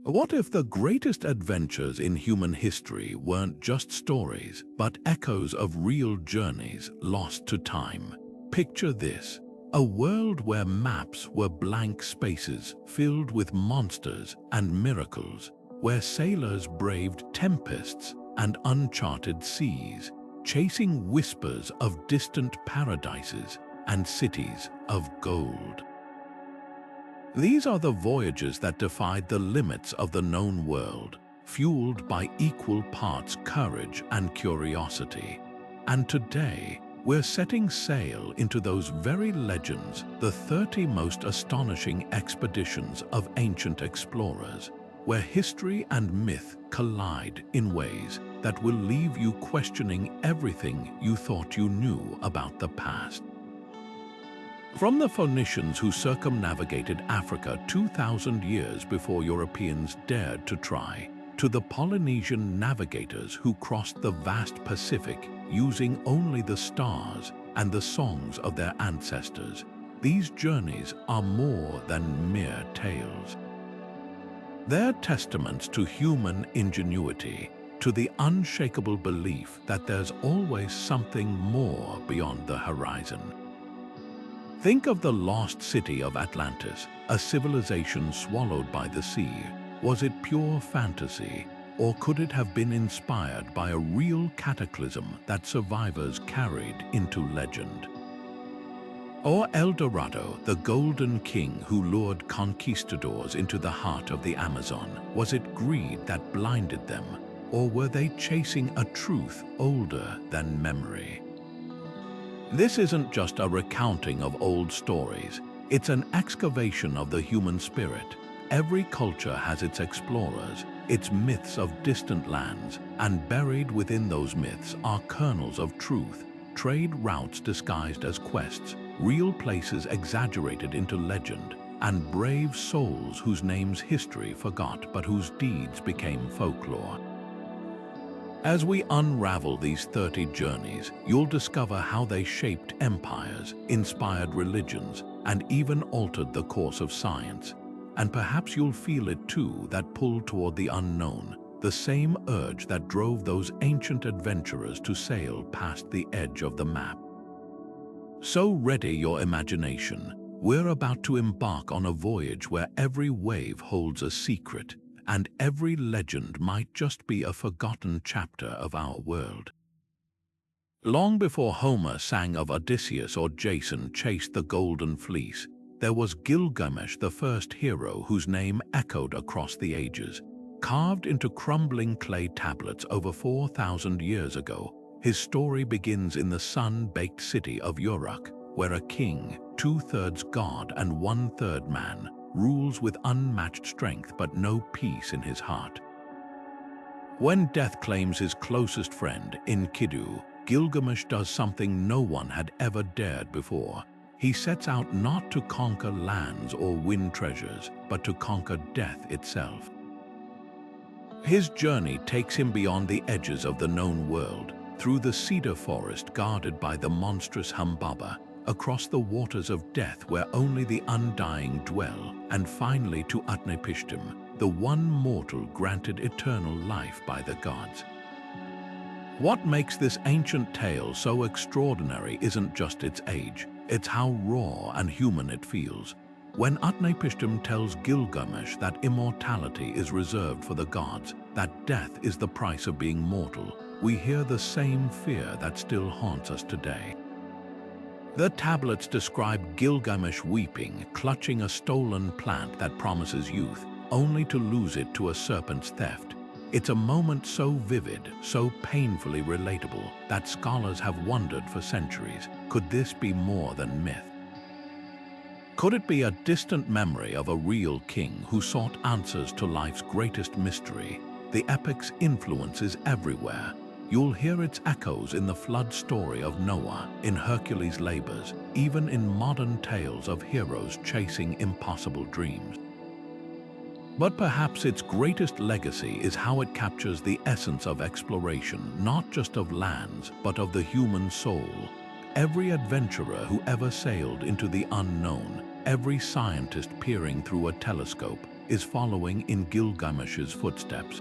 What if the greatest adventures in human history weren't just stories, but echoes of real journeys lost to time? Picture this: a world where maps were blank spaces filled with monsters and miracles, where sailors braved tempests and uncharted seas, chasing whispers of distant paradises and cities of gold. These are the voyages that defied the limits of the known world, fueled by equal parts courage and curiosity. And today, we're setting sail into those very legends, the 30 most astonishing expeditions of ancient explorers, where history and myth collide in ways that will leave you questioning everything you thought you knew about the past. From the Phoenicians who circumnavigated Africa 2,000 years before Europeans dared to try, to the Polynesian navigators who crossed the vast Pacific using only the stars and the songs of their ancestors, these journeys are more than mere tales. They're testaments to human ingenuity, to the unshakable belief that there's always something more beyond the horizon. Think of the lost city of Atlantis, a civilization swallowed by the sea. Was it pure fantasy, or could it have been inspired by a real cataclysm that survivors carried into legend? Or El Dorado, the Golden King who lured conquistadors into the heart of the Amazon, was it greed that blinded them, or were they chasing a truth older than memory? This isn't just a recounting of old stories, it's an excavation of the human spirit. Every culture has its explorers, its myths of distant lands, and buried within those myths are kernels of truth, trade routes disguised as quests, real places exaggerated into legend, and brave souls whose names history forgot but whose deeds became folklore. As we unravel these 30 journeys, you'll discover how they shaped empires, inspired religions, and even altered the course of science. And perhaps you'll feel it too, that pull toward the unknown, the same urge that drove those ancient adventurers to sail past the edge of the map. So ready your imagination. We're about to embark on a voyage where every wave holds a secret, and every legend might just be a forgotten chapter of our world. Long before Homer sang of Odysseus or Jason chased the Golden Fleece, there was Gilgamesh, the first hero whose name echoed across the ages. Carved into crumbling clay tablets over 4,000 years ago, his story begins in the sun-baked city of Uruk, where a king, 2/3 god and 1/3 man, rules with unmatched strength but no peace in his heart. When death claims his closest friend, Enkidu, Gilgamesh does something no one had ever dared before. He sets out not to conquer lands or win treasures, but to conquer death itself. His journey takes him beyond the edges of the known world, through the cedar forest guarded by the monstrous Humbaba, across the waters of death where only the undying dwell, and finally to Utnapishtim, the one mortal granted eternal life by the gods. What makes this ancient tale so extraordinary isn't just its age, it's how raw and human it feels. When Utnapishtim tells Gilgamesh that immortality is reserved for the gods, that death is the price of being mortal, we hear the same fear that still haunts us today. The tablets describe Gilgamesh weeping, clutching a stolen plant that promises youth, only to lose it to a serpent's theft. It's a moment so vivid, so painfully relatable, that scholars have wondered for centuries, could this be more than myth? Could it be a distant memory of a real king who sought answers to life's greatest mystery? The epic's influence is everywhere. You'll hear its echoes in the flood story of Noah, in Hercules' labors, even in modern tales of heroes chasing impossible dreams. But perhaps its greatest legacy is how it captures the essence of exploration, not just of lands, but of the human soul. Every adventurer who ever sailed into the unknown, every scientist peering through a telescope, is following in Gilgamesh's footsteps.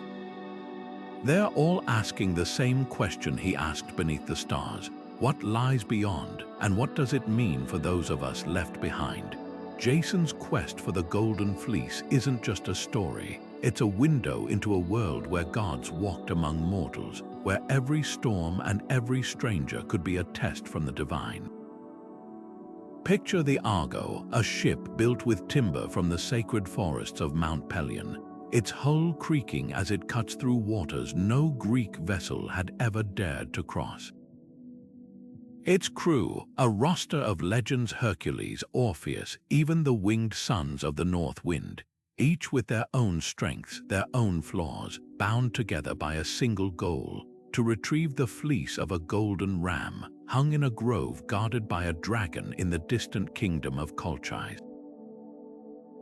They're all asking the same question he asked beneath the stars. What lies beyond, and what does it mean for those of us left behind? Jason's quest for the Golden Fleece isn't just a story. It's a window into a world where gods walked among mortals, where every storm and every stranger could be a test from the divine. Picture the Argo, a ship built with timber from the sacred forests of Mount Pelion, its hull creaking as it cuts through waters no Greek vessel had ever dared to cross. Its crew, a roster of legends: Hercules, Orpheus, even the winged sons of the North Wind, each with their own strengths, their own flaws, bound together by a single goal: to retrieve the fleece of a golden ram, hung in a grove guarded by a dragon in the distant kingdom of Colchis.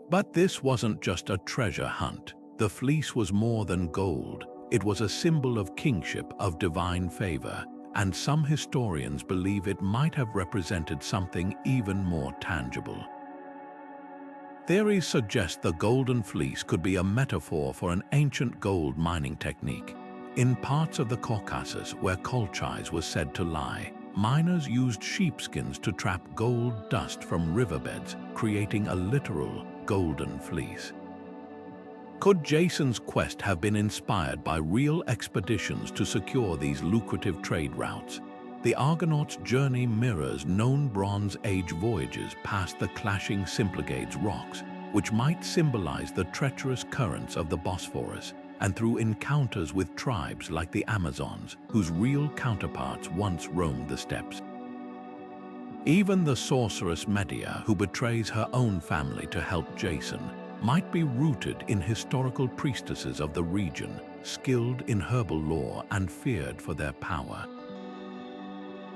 But this wasn't just a treasure hunt. The fleece was more than gold. It was a symbol of kingship, of divine favor, and some historians believe it might have represented something even more tangible. Theories suggest the Golden Fleece could be a metaphor for an ancient gold mining technique. In parts of the Caucasus where Colchis was said to lie, miners used sheepskins to trap gold dust from riverbeds, creating a literal golden fleece. Could Jason's quest have been inspired by real expeditions to secure these lucrative trade routes? The Argonauts' journey mirrors known Bronze Age voyages past the clashing Symplegades rocks, which might symbolize the treacherous currents of the Bosphorus, and through encounters with tribes like the Amazons, whose real counterparts once roamed the steppes. Even the sorceress Medea, who betrays her own family to help Jason, might be rooted in historical priestesses of the region, skilled in herbal lore and feared for their power.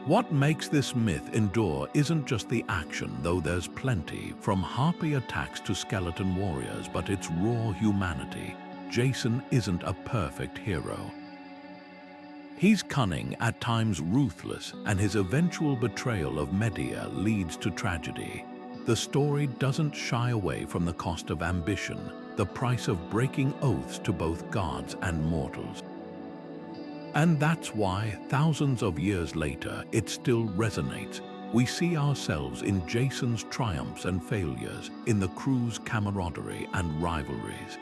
What makes this myth endure isn't just the action, though there's plenty, from harpy attacks to skeleton warriors, but its raw humanity. Jason isn't a perfect hero. He's cunning, at times ruthless, and his eventual betrayal of Medea leads to tragedy. The story doesn't shy away from the cost of ambition, the price of breaking oaths to both gods and mortals. And that's why, thousands of years later, it still resonates. We see ourselves in Jason's triumphs and failures, in the crew's camaraderie and rivalries.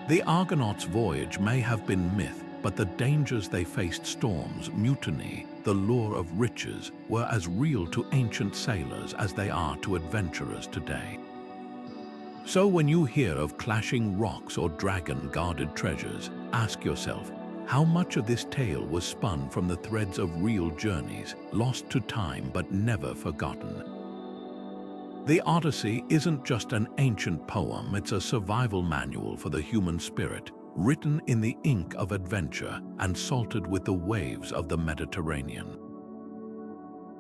The Argonauts' voyage may have been myth, but the dangers they faced, storms, mutiny, the lure of riches, were as real to ancient sailors as they are to adventurers today. So when you hear of clashing rocks or dragon-guarded treasures, ask yourself, how much of this tale was spun from the threads of real journeys, lost to time but never forgotten? The Odyssey isn't just an ancient poem, it's a survival manual for the human spirit, written in the ink of adventure and salted with the waves of the Mediterranean.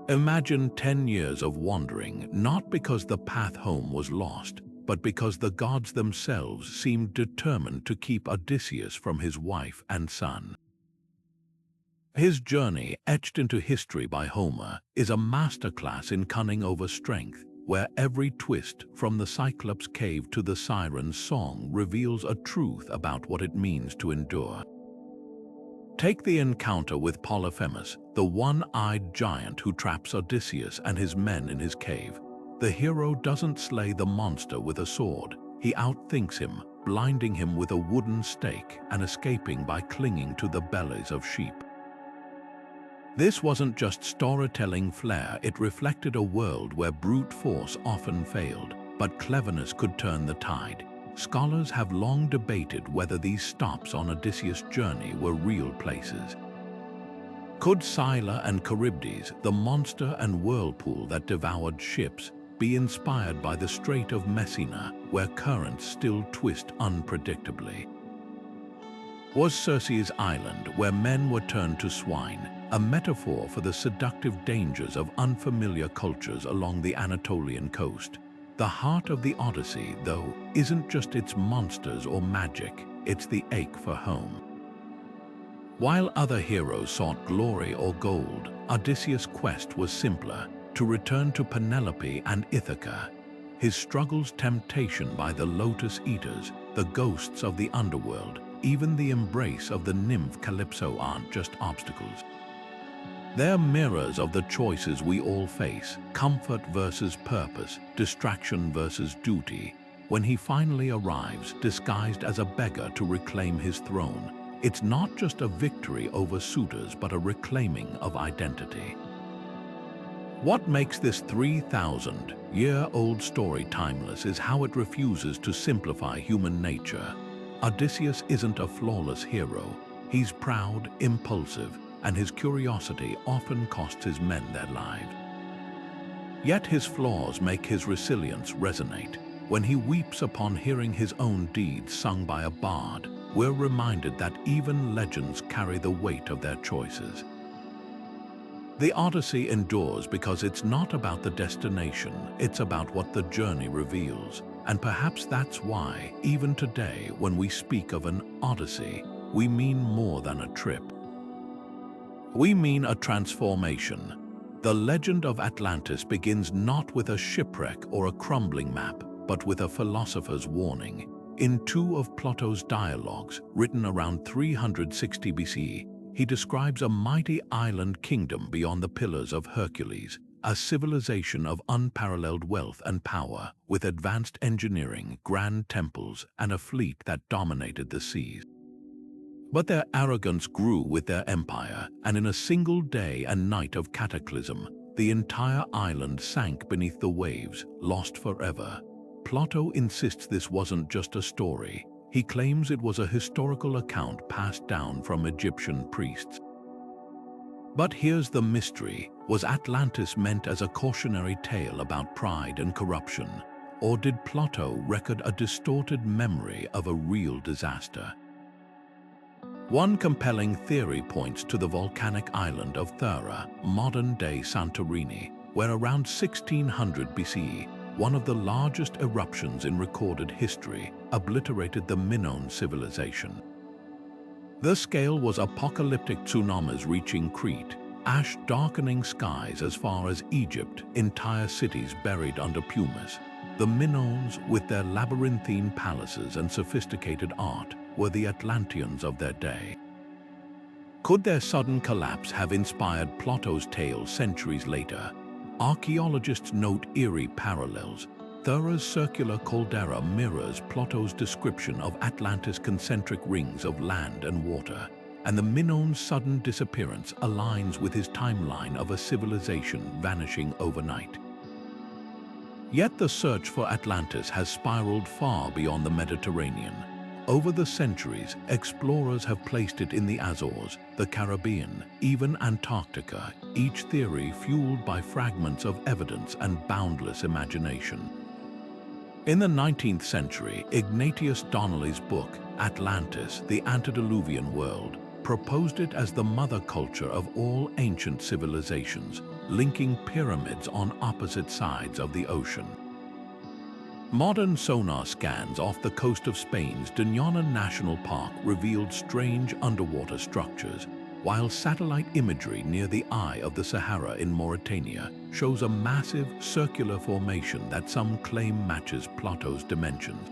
Imagine 10 years of wandering, not because the path home was lost, but because the gods themselves seemed determined to keep Odysseus from his wife and son. His journey, etched into history by Homer, is a masterclass in cunning over strength, where every twist, from the Cyclops' cave to the Siren's song, reveals a truth about what it means to endure. Take the encounter with Polyphemus, the one-eyed giant who traps Odysseus and his men in his cave. The hero doesn't slay the monster with a sword. He outthinks him, blinding him with a wooden stake and escaping by clinging to the bellies of sheep. This wasn't just storytelling flair, it reflected a world where brute force often failed, but cleverness could turn the tide. Scholars have long debated whether these stops on Odysseus' journey were real places. Could Scylla and Charybdis, the monster and whirlpool that devoured ships, be inspired by the Strait of Messina, where currents still twist unpredictably? Was Circe's island, where men were turned to swine, a metaphor for the seductive dangers of unfamiliar cultures along the Anatolian coast? The heart of the Odyssey, though, isn't just its monsters or magic, it's the ache for home. While other heroes sought glory or gold, Odysseus' quest was simpler: to return to Penelope and Ithaca. his struggles, temptation by the lotus eaters, the ghosts of the underworld, even the embrace of the nymph Calypso aren't just obstacles. They're mirrors of the choices we all face, comfort versus purpose, distraction versus duty. When he finally arrives, disguised as a beggar to reclaim his throne, it's not just a victory over suitors but a reclaiming of identity. What makes this 3,000-year-old story timeless is how it refuses to simplify human nature. Odysseus isn't a flawless hero. He's proud, impulsive, and his curiosity often costs his men their lives. Yet his flaws make his resilience resonate. When he weeps upon hearing his own deeds sung by a bard, we're reminded that even legends carry the weight of their choices. The Odyssey endures because it's not about the destination, it's about what the journey reveals. And perhaps that's why, even today, when we speak of an Odyssey, we mean more than a trip. We mean a transformation. The Legend of Atlantis begins not with a shipwreck or a crumbling map, but with a philosopher's warning. In two of Plato's dialogues, written around 360 BCE, he describes a mighty island kingdom beyond the Pillars of Hercules, a civilization of unparalleled wealth and power, with advanced engineering, grand temples, and a fleet that dominated the seas. But their arrogance grew with their empire, and in a single day and night of cataclysm, the entire island sank beneath the waves, lost forever. Plato insists this wasn't just a story. He claims it was a historical account passed down from Egyptian priests. But here's the mystery. Was Atlantis meant as a cautionary tale about pride and corruption? Or did Plato record a distorted memory of a real disaster? One compelling theory points to the volcanic island of Thera, modern-day Santorini, where around 1600 BCE, one of the largest eruptions in recorded history obliterated the Minoan civilization. The scale was apocalyptic, tsunamis reaching Crete, ash darkening skies as far as Egypt, entire cities buried under pumice. The Minoans, with their labyrinthine palaces and sophisticated art, were the Atlanteans of their day. Could their sudden collapse have inspired Plato's tale centuries later? Archaeologists note eerie parallels. Thera's circular caldera mirrors Plato's description of Atlantis' concentric rings of land and water, and the Minoan's sudden disappearance aligns with his timeline of a civilization vanishing overnight. Yet the search for Atlantis has spiraled far beyond the Mediterranean. Over the centuries, explorers have placed it in the Azores, the Caribbean, even Antarctica, each theory fueled by fragments of evidence and boundless imagination. In the 19th century, Ignatius Donnelly's book, Atlantis, the Antediluvian World, proposed it as the mother culture of all ancient civilizations, linking pyramids on opposite sides of the ocean. Modern sonar scans off the coast of Spain's Doñana National Park revealed strange underwater structures, while satellite imagery near the Eye of the Sahara in Mauritania shows a massive circular formation that some claim matches Plato's dimensions.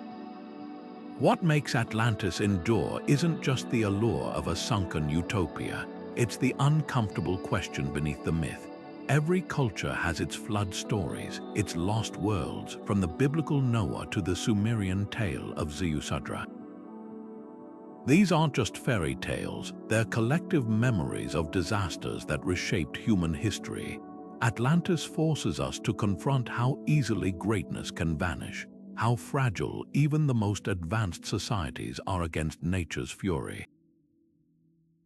What makes Atlantis endure isn't just the allure of a sunken utopia, it's the uncomfortable question beneath the myth. Every culture has its flood stories, its lost worlds, from the biblical Noah to the Sumerian tale of Ziusudra. These aren't just fairy tales, they're collective memories of disasters that reshaped human history. Atlantis forces us to confront how easily greatness can vanish, how fragile even the most advanced societies are against nature's fury.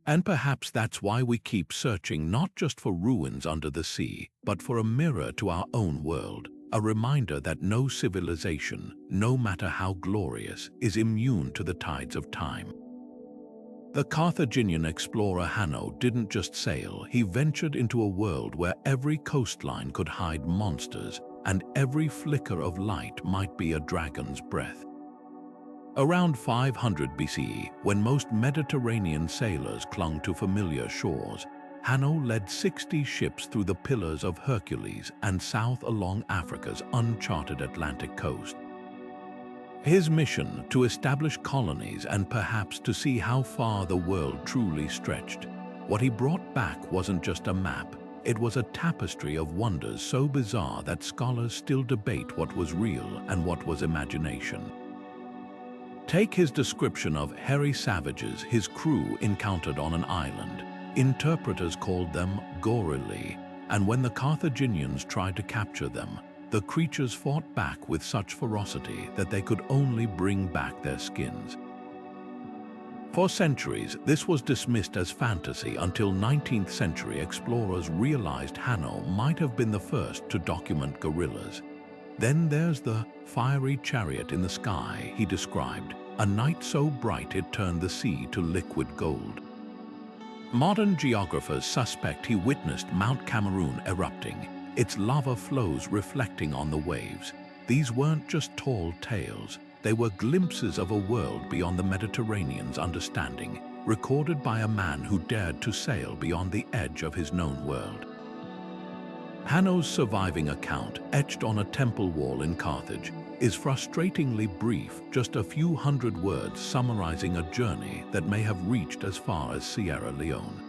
And perhaps that's why we keep searching, not just for ruins under the sea, but for a mirror to our own world, a reminder that no civilization, no matter how glorious, is immune to the tides of time. The Carthaginian explorer Hanno didn't just sail, he ventured into a world where every coastline could hide monsters, and every flicker of light might be a dragon's breath. Around 500 BCE, when most Mediterranean sailors clung to familiar shores, Hanno led 60 ships through the Pillars of Hercules and south along Africa's uncharted Atlantic coast. His mission, to establish colonies and perhaps to see how far the world truly stretched. What he brought back wasn't just a map, it was a tapestry of wonders so bizarre that scholars still debate what was real and what was imagination. Take his description of hairy savages his crew encountered on an island. Interpreters called them gorilla, and when the Carthaginians tried to capture them, the creatures fought back with such ferocity that they could only bring back their skins. For centuries, this was dismissed as fantasy until 19th century explorers realized Hanno might have been the first to document gorillas. Then there's the fiery chariot in the sky he described, a night so bright it turned the sea to liquid gold. Modern geographers suspect he witnessed Mount Cameroon erupting, its lava flows reflecting on the waves. These weren't just tall tales, they were glimpses of a world beyond the Mediterranean's understanding, recorded by a man who dared to sail beyond the edge of his known world. Hanno's surviving account, etched on a temple wall in Carthage, is frustratingly brief, just a few hundred words summarizing a journey that may have reached as far as Sierra Leone.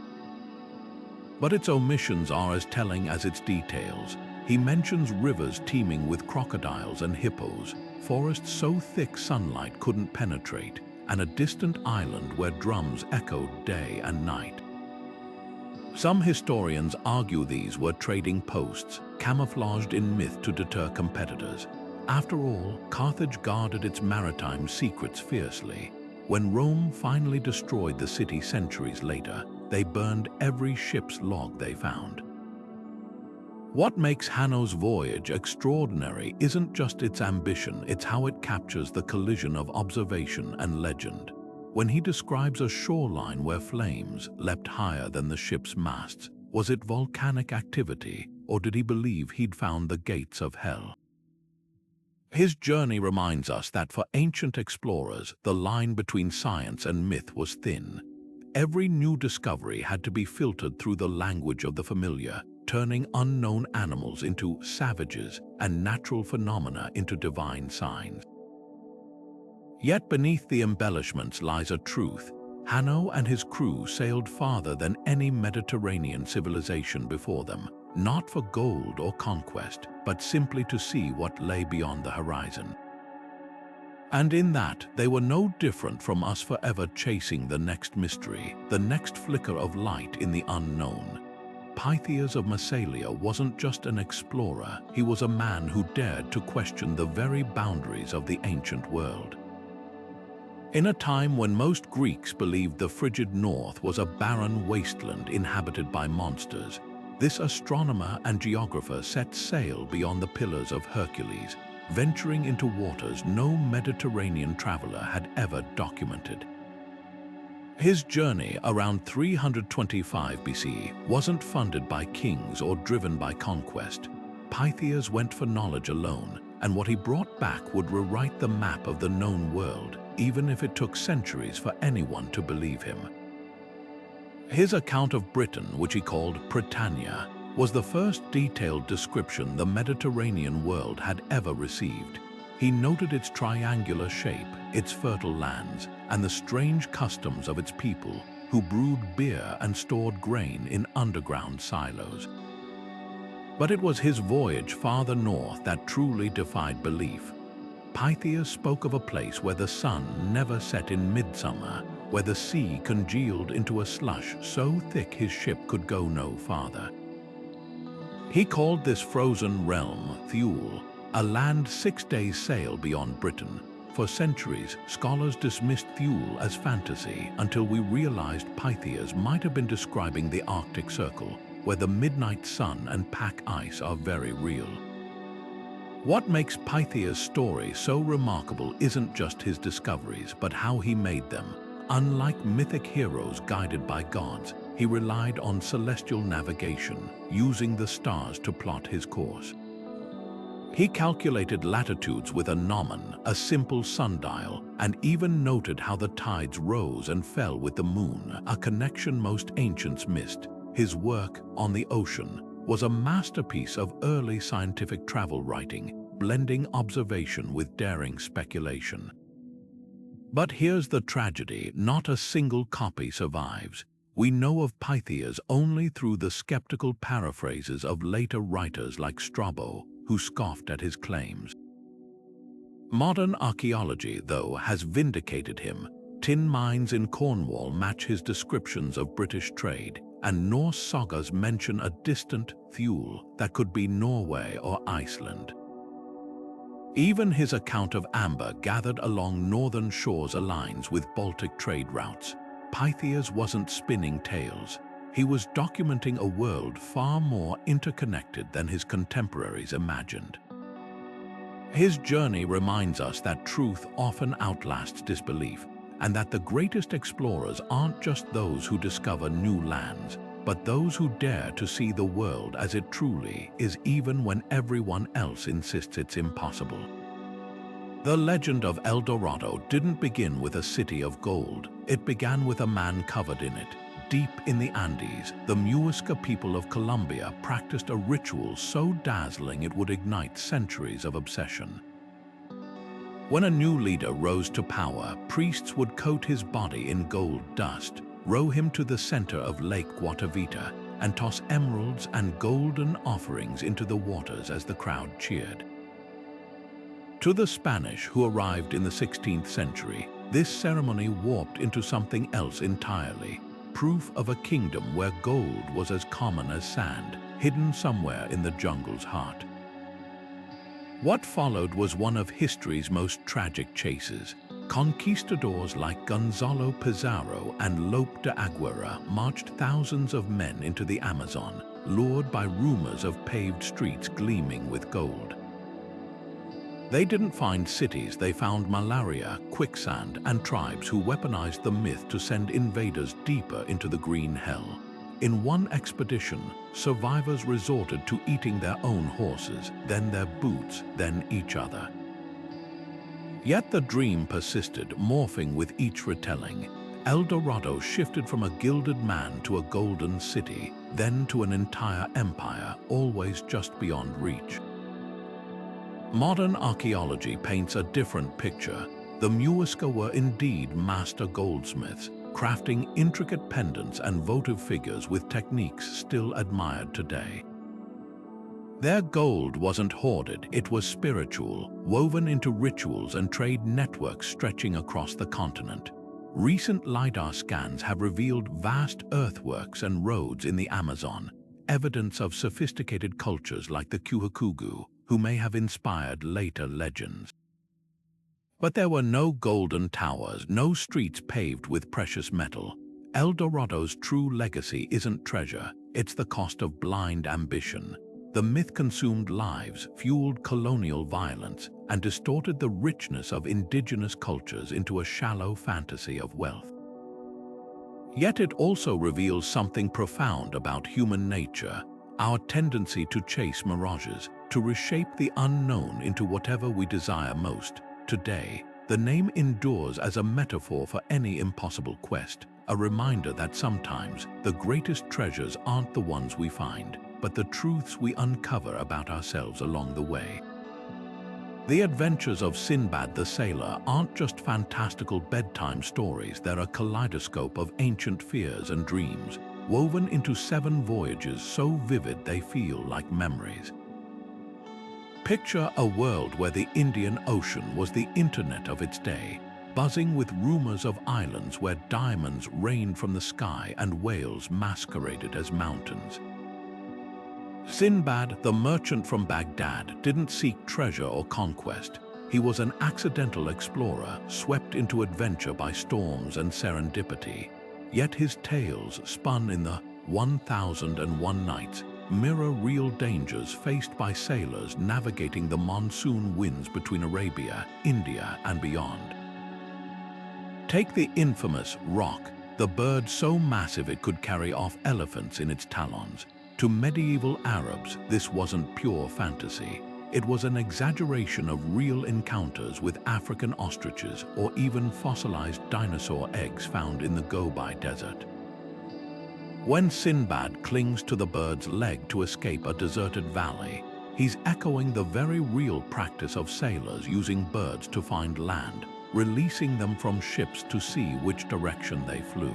But its omissions are as telling as its details. He mentions rivers teeming with crocodiles and hippos, forests so thick sunlight couldn't penetrate, and a distant island where drums echoed day and night. Some historians argue these were trading posts, camouflaged in myth to deter competitors. After all, Carthage guarded its maritime secrets fiercely. When Rome finally destroyed the city centuries later, they burned every ship's log they found. What makes Hanno's voyage extraordinary isn't just its ambition, it's how it captures the collision of observation and legend. When he describes a shoreline where flames leapt higher than the ship's masts, was it volcanic activity, or did he believe he'd found the gates of hell? His journey reminds us that for ancient explorers, the line between science and myth was thin. Every new discovery had to be filtered through the language of the familiar, turning unknown animals into savages and natural phenomena into divine signs. Yet beneath the embellishments lies a truth. Hanno and his crew sailed farther than any Mediterranean civilization before them, not for gold or conquest, but simply to see what lay beyond the horizon. And in that, they were no different from us, forever chasing the next mystery, the next flicker of light in the unknown. Pythias of Masalia wasn't just an explorer, he was a man who dared to question the very boundaries of the ancient world. In a time when most Greeks believed the frigid north was a barren wasteland inhabited by monsters, this astronomer and geographer set sail beyond the Pillars of Hercules, venturing into waters no Mediterranean traveler had ever documented. His journey around 325 BC wasn't funded by kings or driven by conquest. Pythias went for knowledge alone, and what he brought back would rewrite the map of the known world, even if it took centuries for anyone to believe him. His account of Britain, which he called Britannia, was the first detailed description the Mediterranean world had ever received. He noted its triangular shape, its fertile lands, and the strange customs of its people, who brewed beer and stored grain in underground silos. But it was his voyage farther north that truly defied belief. Pythias spoke of a place where the sun never set in midsummer, where the sea congealed into a slush so thick his ship could go no farther. He called this frozen realm Thule, a land 6 days' sail beyond Britain. For centuries, scholars dismissed Thule as fantasy until we realized Pythias might have been describing the Arctic Circle, where the midnight sun and pack ice are very real. What makes Pythias' story so remarkable isn't just his discoveries, but how he made them. Unlike mythic heroes guided by gods, he relied on celestial navigation, using the stars to plot his course. He calculated latitudes with a gnomon, a simple sundial, and even noted how the tides rose and fell with the moon, a connection most ancients missed. His work, On the Ocean, was a masterpiece of early scientific travel writing, blending observation with daring speculation. But here's the tragedy: not a single copy survives. We know of Pythias only through the skeptical paraphrases of later writers like Strabo, who scoffed at his claims. Modern archaeology, though, has vindicated him. Tin mines in Cornwall match his descriptions of British trade, and Norse sagas mention a distant Thule that could be Norway or Iceland. Even his account of amber gathered along northern shores aligns with Baltic trade routes. Pythias wasn't spinning tales. He was documenting a world far more interconnected than his contemporaries imagined. His journey reminds us that truth often outlasts disbelief, and that the greatest explorers aren't just those who discover new lands, but those who dare to see the world as it truly is, even when everyone else insists it's impossible. The legend of El Dorado didn't begin with a city of gold. It began with a man covered in it. Deep in the Andes, the Muisca people of Colombia practiced a ritual so dazzling it would ignite centuries of obsession. When a new leader rose to power, priests would coat his body in gold dust, row him to the center of Lake Guatavita, and toss emeralds and golden offerings into the waters as the crowd cheered. To the Spanish, who arrived in the 16th century, this ceremony warped into something else entirely, proof of a kingdom where gold was as common as sand, hidden somewhere in the jungle's heart. What followed was one of history's most tragic chases. Conquistadors like Gonzalo Pizarro and Lope de Aguirre marched thousands of men into the Amazon, lured by rumors of paved streets gleaming with gold. They didn't find cities, they found malaria, quicksand, and tribes who weaponized the myth to send invaders deeper into the green hell. In one expedition, survivors resorted to eating their own horses, then their boots, then each other. Yet the dream persisted, morphing with each retelling. El Dorado shifted from a gilded man to a golden city, then to an entire empire, always just beyond reach. Modern archaeology paints a different picture. The Muisca were indeed master goldsmiths, crafting intricate pendants and votive figures with techniques still admired today. Their gold wasn't hoarded, it was spiritual, woven into rituals and trade networks stretching across the continent. Recent LiDAR scans have revealed vast earthworks and roads in the Amazon, evidence of sophisticated cultures like the Kuhakugu, who may have inspired later legends. But there were no golden towers, no streets paved with precious metal. El Dorado's true legacy isn't treasure, it's the cost of blind ambition. The myth consumed lives, fueled colonial violence, and distorted the richness of indigenous cultures into a shallow fantasy of wealth. Yet it also reveals something profound about human nature, our tendency to chase mirages, to reshape the unknown into whatever we desire most. Today, the name endures as a metaphor for any impossible quest, a reminder that sometimes the greatest treasures aren't the ones we find, but the truths we uncover about ourselves along the way. The Adventures of Sinbad the Sailor aren't just fantastical bedtime stories, they're a kaleidoscope of ancient fears and dreams, woven into 7 voyages so vivid they feel like memories. Picture a world where the Indian Ocean was the internet of its day, buzzing with rumors of islands where diamonds rained from the sky and whales masqueraded as mountains. Sinbad, the merchant from Baghdad, didn't seek treasure or conquest. He was an accidental explorer, swept into adventure by storms and serendipity. Yet his tales, spun in the 1001 Nights, mirror real dangers faced by sailors navigating the monsoon winds between Arabia, India, and beyond. Take the infamous roc, the bird so massive it could carry off elephants in its talons. To medieval Arabs, this wasn't pure fantasy. It was an exaggeration of real encounters with African ostriches or even fossilized dinosaur eggs found in the Gobi Desert. When Sinbad clings to the bird's leg to escape a deserted valley, he's echoing the very real practice of sailors using birds to find land, releasing them from ships to see which direction they flew.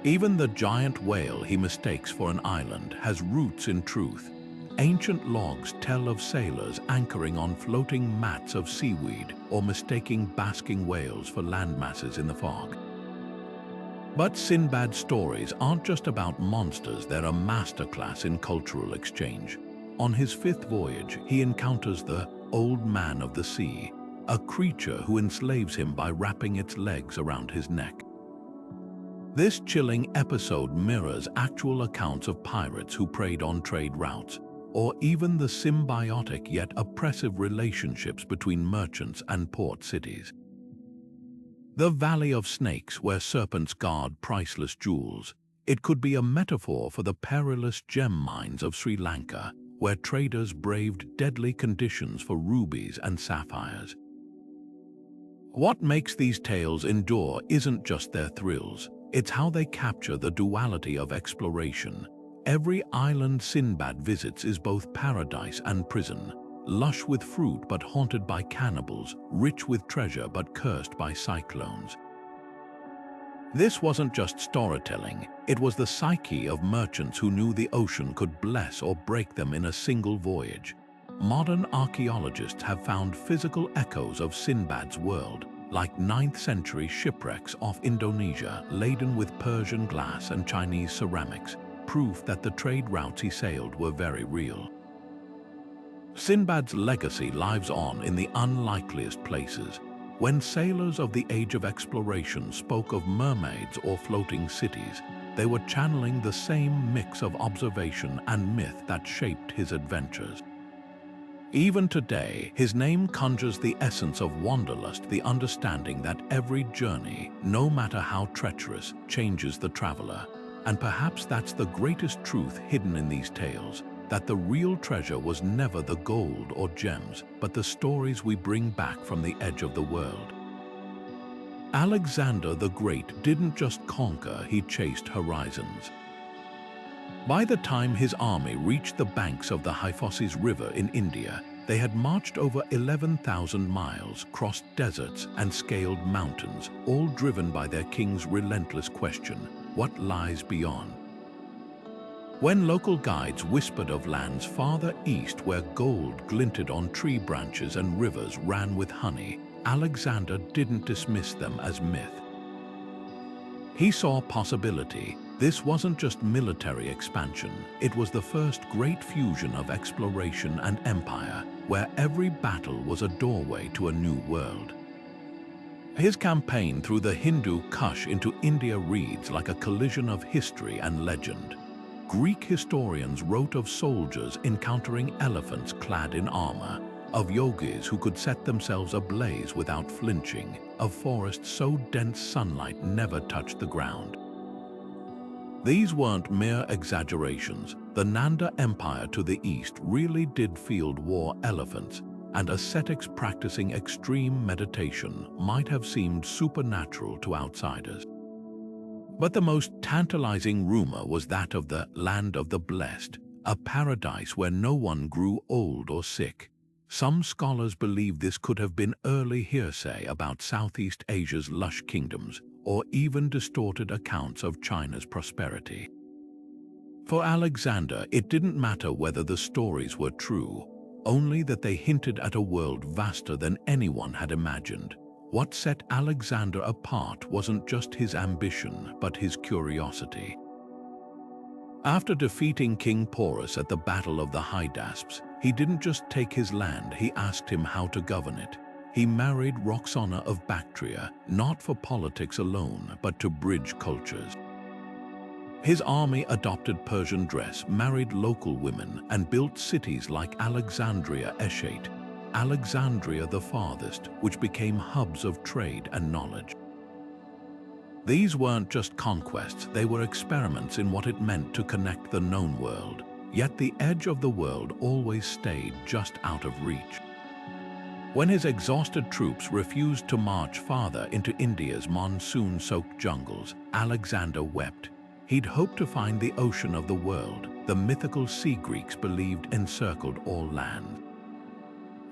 Even the giant whale he mistakes for an island has roots in truth. Ancient logs tell of sailors anchoring on floating mats of seaweed or mistaking basking whales for landmasses in the fog. But Sinbad's stories aren't just about monsters, they're a masterclass in cultural exchange. On his fifth voyage, he encounters the Old Man of the Sea, a creature who enslaves him by wrapping its legs around his neck. This chilling episode mirrors actual accounts of pirates who preyed on trade routes, or even the symbiotic yet oppressive relationships between merchants and port cities. The Valley of Snakes, where serpents guard priceless jewels, it could be a metaphor for the perilous gem mines of Sri Lanka, where traders braved deadly conditions for rubies and sapphires. What makes these tales endure isn't just their thrills, it's how they capture the duality of exploration. Every island Sinbad visits is both paradise and prison, lush with fruit but haunted by cannibals, rich with treasure but cursed by cyclones. This wasn't just storytelling, it was the psyche of merchants who knew the ocean could bless or break them in a single voyage. Modern archaeologists have found physical echoes of Sinbad's world, like 9th century shipwrecks off Indonesia laden with Persian glass and Chinese ceramics, proof that the trade routes he sailed were very real. Sinbad's legacy lives on in the unlikeliest places. When sailors of the Age of Exploration spoke of mermaids or floating cities, they were channeling the same mix of observation and myth that shaped his adventures. Even today, his name conjures the essence of wanderlust, the understanding that every journey, no matter how treacherous, changes the traveler. And perhaps that's the greatest truth hidden in these tales, that the real treasure was never the gold or gems, but the stories we bring back from the edge of the world. Alexander the Great didn't just conquer, he chased horizons. By the time his army reached the banks of the Hyphosis River in India, they had marched over 11,000 miles, crossed deserts and scaled mountains, all driven by their king's relentless question, what lies beyond? When local guides whispered of lands farther east where gold glinted on tree branches and rivers ran with honey, Alexander didn't dismiss them as myth. He saw possibility. This wasn't just military expansion, it was the first great fusion of exploration and empire, where every battle was a doorway to a new world. His campaign through the Hindu Kush into India reads like a collision of history and legend. Greek historians wrote of soldiers encountering elephants clad in armor, of yogis who could set themselves ablaze without flinching, of forests so dense sunlight never touched the ground. These weren't mere exaggerations. The Nanda Empire to the east really did field war elephants, and ascetics practicing extreme meditation might have seemed supernatural to outsiders. But the most tantalizing rumor was that of the Land of the Blessed, a paradise where no one grew old or sick. Some scholars believe this could have been early hearsay about Southeast Asia's lush kingdoms, or even distorted accounts of China's prosperity. For Alexander, it didn't matter whether the stories were true, only that they hinted at a world vaster than anyone had imagined. What set Alexander apart wasn't just his ambition, but his curiosity. After defeating King Porus at the Battle of the Hydaspes, he didn't just take his land, he asked him how to govern it. He married Roxana of Bactria, not for politics alone, but to bridge cultures. His army adopted Persian dress, married local women, and built cities like Alexandria Eshate, Alexandria the farthest, which became hubs of trade and knowledge. These weren't just conquests, they were experiments in what it meant to connect the known world, yet the edge of the world always stayed just out of reach. When his exhausted troops refused to march farther into India's monsoon-soaked jungles, Alexander wept. He'd hoped to find the ocean of the world, the mythical sea Greeks believed encircled all land.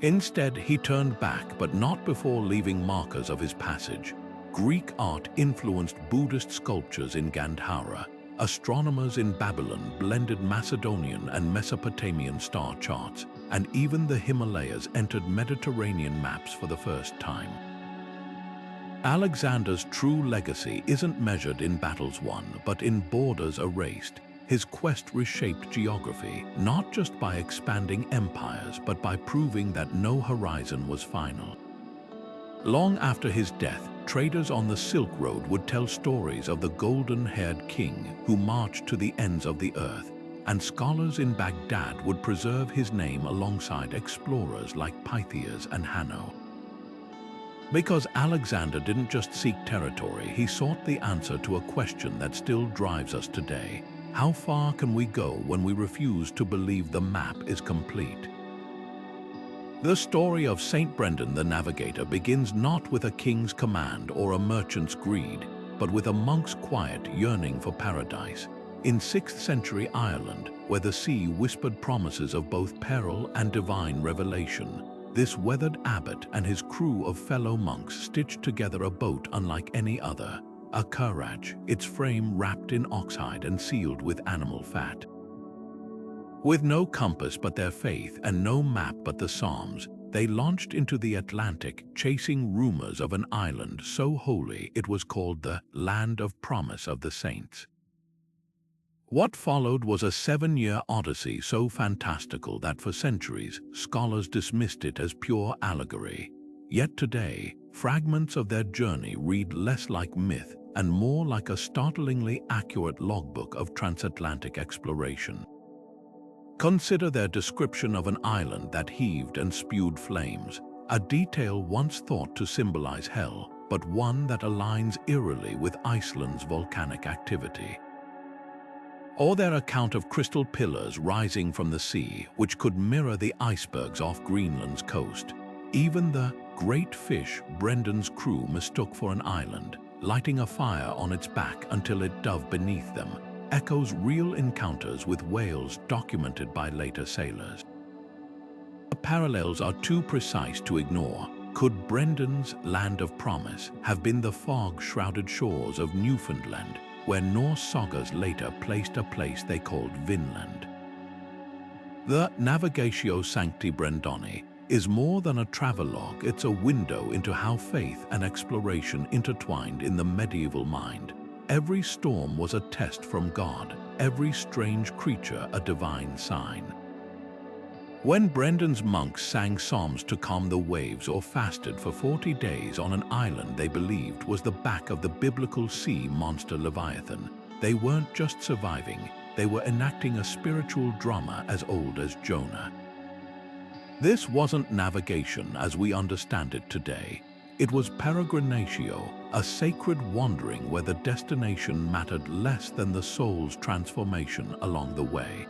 Instead, he turned back, but not before leaving markers of his passage. Greek art influenced Buddhist sculptures in Gandhara. Astronomers in Babylon blended Macedonian and Mesopotamian star charts, and even the Himalayas entered Mediterranean maps for the first time. Alexander's true legacy isn't measured in battles won, but in borders erased. His quest reshaped geography, not just by expanding empires, but by proving that no horizon was final. Long after his death, traders on the Silk Road would tell stories of the golden-haired king who marched to the ends of the earth, and scholars in Baghdad would preserve his name alongside explorers like Pythias and Hanno. Because Alexander didn't just seek territory, he sought the answer to a question that still drives us today. How far can we go when we refuse to believe the map is complete? The story of Saint Brendan the Navigator begins not with a king's command or a merchant's greed, but with a monk's quiet yearning for paradise. In 6th century Ireland, where the sea whispered promises of both peril and divine revelation, this weathered abbot and his crew of fellow monks stitched together a boat unlike any other, a currach, its frame wrapped in oxhide and sealed with animal fat. With no compass but their faith and no map but the Psalms, they launched into the Atlantic, chasing rumors of an island so holy it was called the Land of Promise of the Saints. What followed was a 7-year odyssey so fantastical that for centuries, scholars dismissed it as pure allegory. Yet today, fragments of their journey read less like myth and more like a startlingly accurate logbook of transatlantic exploration. Consider their description of an island that heaved and spewed flames, a detail once thought to symbolize hell, but one that aligns eerily with Iceland's volcanic activity. Or their account of crystal pillars rising from the sea, which could mirror the icebergs off Greenland's coast. Even the great fish Brendan's crew mistook for an island, lighting a fire on its back until it dove beneath them, echoes real encounters with whales documented by later sailors. The parallels are too precise to ignore. Could Brendan's Land of Promise have been the fog-shrouded shores of Newfoundland, where Norse sagas later placed a place they called Vinland? The Navigatio Sancti Brendani is more than a travelogue, it's a window into how faith and exploration intertwined in the medieval mind. Every storm was a test from God, every strange creature a divine sign. When Brendan's monks sang psalms to calm the waves or fasted for 40 days on an island they believed was the back of the biblical sea monster Leviathan, they weren't just surviving, they were enacting a spiritual drama as old as Jonah. This wasn't navigation as we understand it today. It was peregrinatio, a sacred wandering where the destination mattered less than the soul's transformation along the way.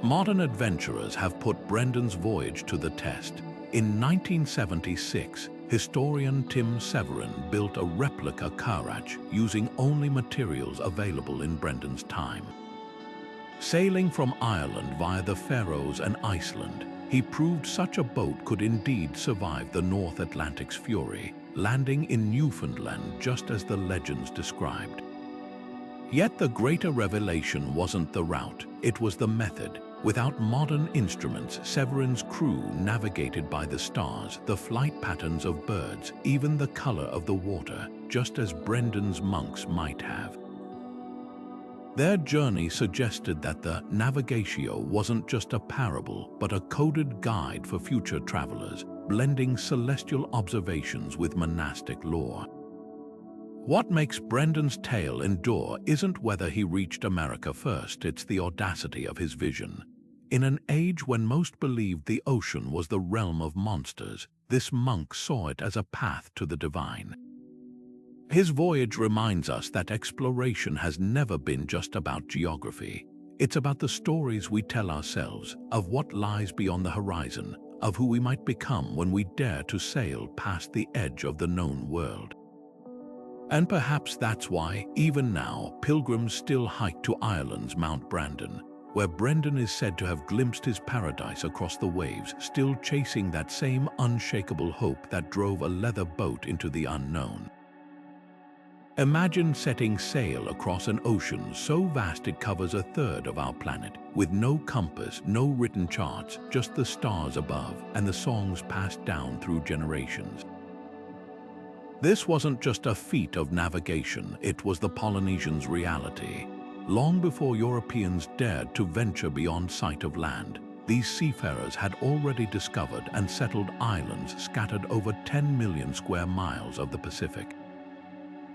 Modern adventurers have put Brendan's voyage to the test. In 1976, historian Tim Severin built a replica currach using only materials available in Brendan's time. Sailing from Ireland via the Faroes and Iceland, he proved such a boat could indeed survive the North Atlantic's fury, landing in Newfoundland just as the legends described. Yet the greater revelation wasn't the route, it was the method. Without modern instruments, Severin's crew navigated by the stars, the flight patterns of birds, even the color of the water, just as Brendan's monks might have. Their journey suggested that the Navigatio wasn't just a parable, but a coded guide for future travelers, blending celestial observations with monastic lore. What makes Brendan's tale endure isn't whether he reached America first, it's the audacity of his vision. In an age when most believed the ocean was the realm of monsters, this monk saw it as a path to the divine. His voyage reminds us that exploration has never been just about geography. It's about the stories we tell ourselves, of what lies beyond the horizon, of who we might become when we dare to sail past the edge of the known world. And perhaps that's why, even now, pilgrims still hike to Ireland's Mount Brandon, where Brendan is said to have glimpsed his paradise across the waves, still chasing that same unshakable hope that drove a leather boat into the unknown. Imagine setting sail across an ocean so vast it covers a third of our planet, with no compass, no written charts, just the stars above and the songs passed down through generations. This wasn't just a feat of navigation, it was the Polynesians' reality. Long before Europeans dared to venture beyond sight of land, these seafarers had already discovered and settled islands scattered over 10 million square miles of the Pacific.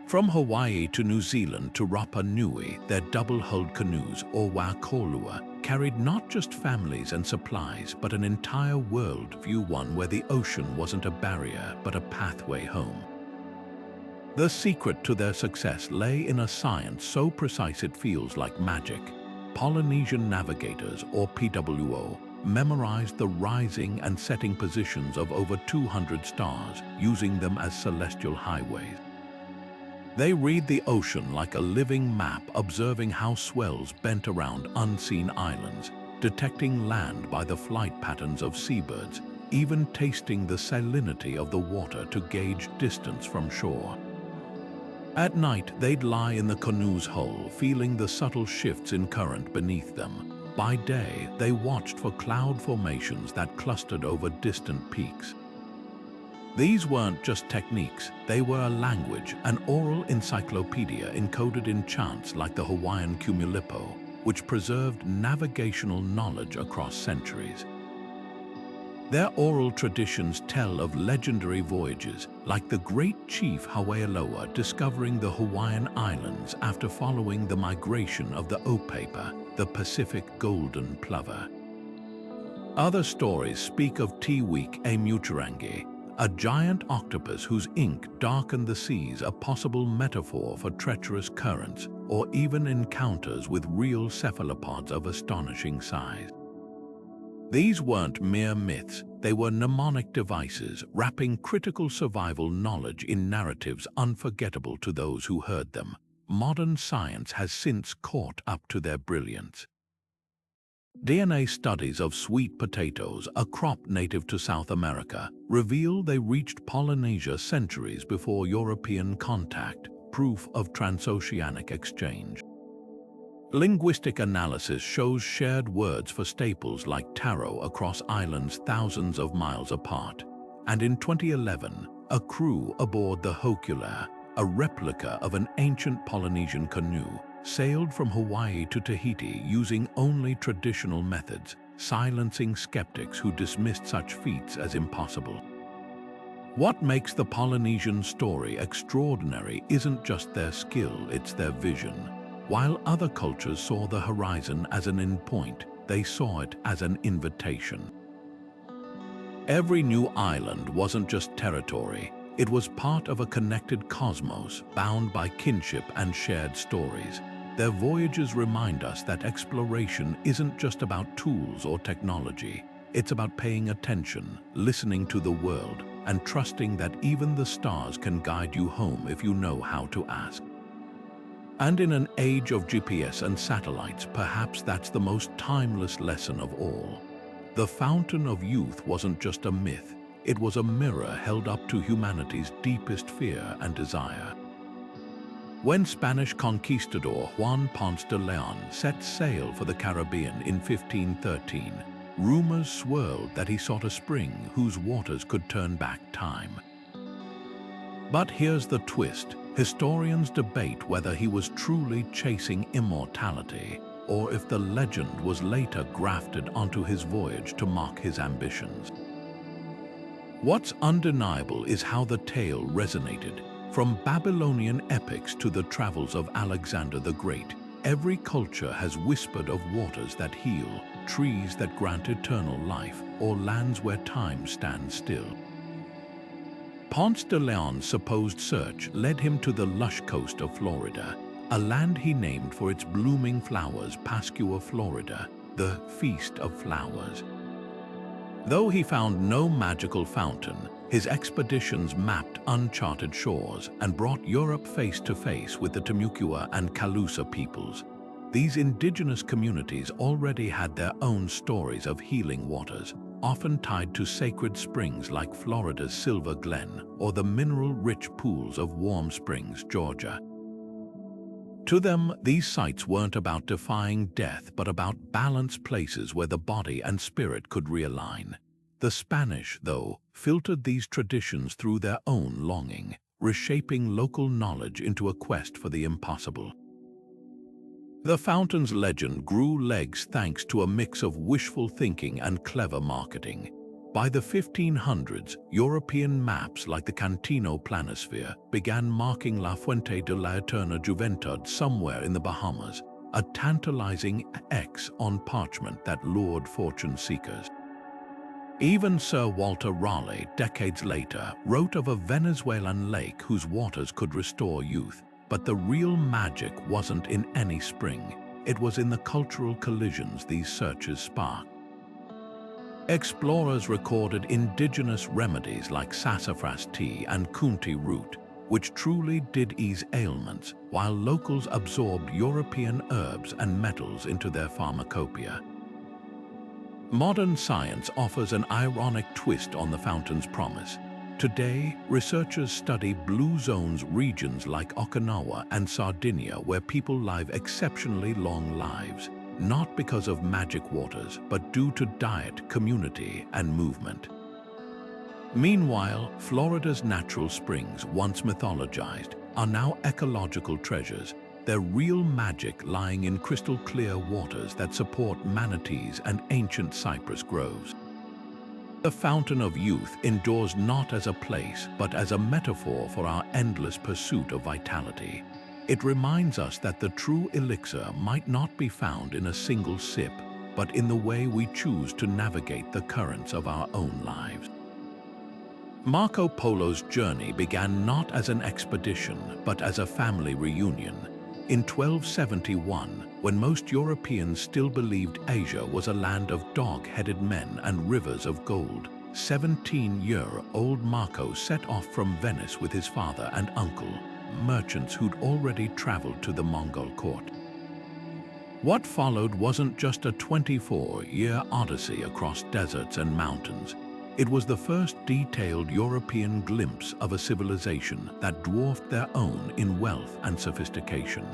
From Hawaii to New Zealand to Rapa Nui, their double-hulled canoes, or Wakolua, carried not just families and supplies, but an entire world-view, one where the ocean wasn't a barrier, but a pathway home. The secret to their success lay in a science so precise it feels like magic. Polynesian navigators, or PWO, memorized the rising and setting positions of over 200 stars, using them as celestial highways. They read the ocean like a living map, observing how swells bent around unseen islands, detecting land by the flight patterns of seabirds, even tasting the salinity of the water to gauge distance from shore. At night, they'd lie in the canoe's hull, feeling the subtle shifts in current beneath them. By day, they watched for cloud formations that clustered over distant peaks. These weren't just techniques, they were a language, an oral encyclopedia encoded in chants like the Hawaiian Cumulipo, which preserved navigational knowledge across centuries. Their oral traditions tell of legendary voyages, like the great chief Hawaiiloa discovering the Hawaiian Islands after following the migration of the Opapa, the Pacific golden plover. Other stories speak of Tiwik e Muturangi, a giant octopus whose ink darkened the seas, a possible metaphor for treacherous currents, or even encounters with real cephalopods of astonishing size. These weren't mere myths, they were mnemonic devices, wrapping critical survival knowledge in narratives unforgettable to those who heard them. Modern science has since caught up to their brilliance. DNA studies of sweet potatoes, a crop native to South America, reveal they reached Polynesia centuries before European contact, proof of transoceanic exchange. Linguistic analysis shows shared words for staples like taro across islands thousands of miles apart. And in 2011, a crew aboard the Hokulea, a replica of an ancient Polynesian canoe, sailed from Hawaii to Tahiti using only traditional methods, silencing skeptics who dismissed such feats as impossible. What makes the Polynesian story extraordinary isn't just their skill, it's their vision. While other cultures saw the horizon as an endpoint, they saw it as an invitation. Every new island wasn't just territory, it was part of a connected cosmos bound by kinship and shared stories. Their voyages remind us that exploration isn't just about tools or technology. It's about paying attention, listening to the world, and trusting that even the stars can guide you home if you know how to ask. And in an age of GPS and satellites, perhaps that's the most timeless lesson of all. The fountain of youth wasn't just a myth, it was a mirror held up to humanity's deepest fear and desire. When Spanish conquistador Juan Ponce de Leon set sail for the Caribbean in 1513, rumors swirled that he sought a spring whose waters could turn back time. But here's the twist. Historians debate whether he was truly chasing immortality, or if the legend was later grafted onto his voyage to mock his ambitions. What's undeniable is how the tale resonated. From Babylonian epics to the travels of Alexander the Great, every culture has whispered of waters that heal, trees that grant eternal life, or lands where time stands still. Ponce de Leon's supposed search led him to the lush coast of Florida, a land he named for its blooming flowers, Pascua Florida, the Feast of Flowers. Though he found no magical fountain, His expeditions mapped uncharted shores and brought Europe face to face with the Timucua and Calusa peoples. These indigenous communities already had their own stories of healing waters, often tied to sacred springs like Florida's Silver Glen or the mineral-rich pools of Warm Springs, Georgia. To them, these sites weren't about defying death, but about balanced places where the body and spirit could realign. The Spanish, though, filtered these traditions through their own longing, reshaping local knowledge into a quest for the impossible. The fountain's legend grew legs thanks to a mix of wishful thinking and clever marketing. By the 1500s, European maps like the Cantino Planisphere began marking La Fuente de la Eterna Juventud somewhere in the Bahamas, a tantalizing X on parchment that lured fortune seekers. Even Sir Walter Raleigh, decades later, wrote of a Venezuelan lake whose waters could restore youth. But the real magic wasn't in any spring. It was in the cultural collisions these searches sparked. Explorers recorded indigenous remedies like sassafras tea and kunti root, which truly did ease ailments, while locals absorbed European herbs and metals into their pharmacopoeia. Modern science offers an ironic twist on the fountain's promise. Today, researchers study blue zones regions like Okinawa and Sardinia where people live exceptionally long lives, not because of magic waters, but due to diet, community, and movement. Meanwhile, Florida's natural springs, once mythologized, are now ecological treasures, their real magic lying in crystal-clear waters that support manatees and ancient cypress groves. The Fountain of Youth endures not as a place, but as a metaphor for our endless pursuit of vitality. It reminds us that the true elixir might not be found in a single sip, but in the way we choose to navigate the currents of our own lives. Marco Polo's journey began not as an expedition, but as a family reunion. In 1271, when most Europeans still believed Asia was a land of dog-headed men and rivers of gold, 17-year-old Marco set off from Venice with his father and uncle, merchants who'd already traveled to the Mongol court. What followed wasn't just a 24-year odyssey across deserts and mountains. It was the first detailed European glimpse of a civilization that dwarfed their own in wealth and sophistication.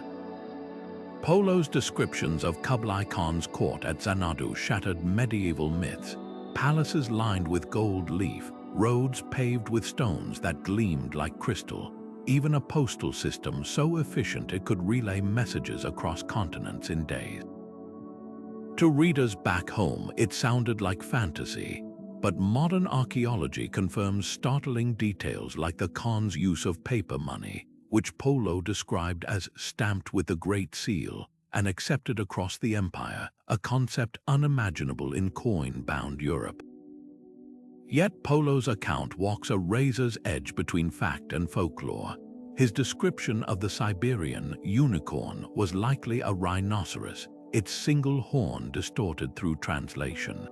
Polo's descriptions of Kublai Khan's court at Xanadu shattered medieval myths, palaces lined with gold leaf, roads paved with stones that gleamed like crystal, even a postal system so efficient it could relay messages across continents in days. To readers back home, it sounded like fantasy, but modern archaeology confirms startling details like the Khan's use of paper money, which Polo described as stamped with the Great Seal and accepted across the empire, a concept unimaginable in coin-bound Europe. Yet Polo's account walks a razor's edge between fact and folklore. His description of the Siberian unicorn was likely a rhinoceros, its single horn distorted through translation.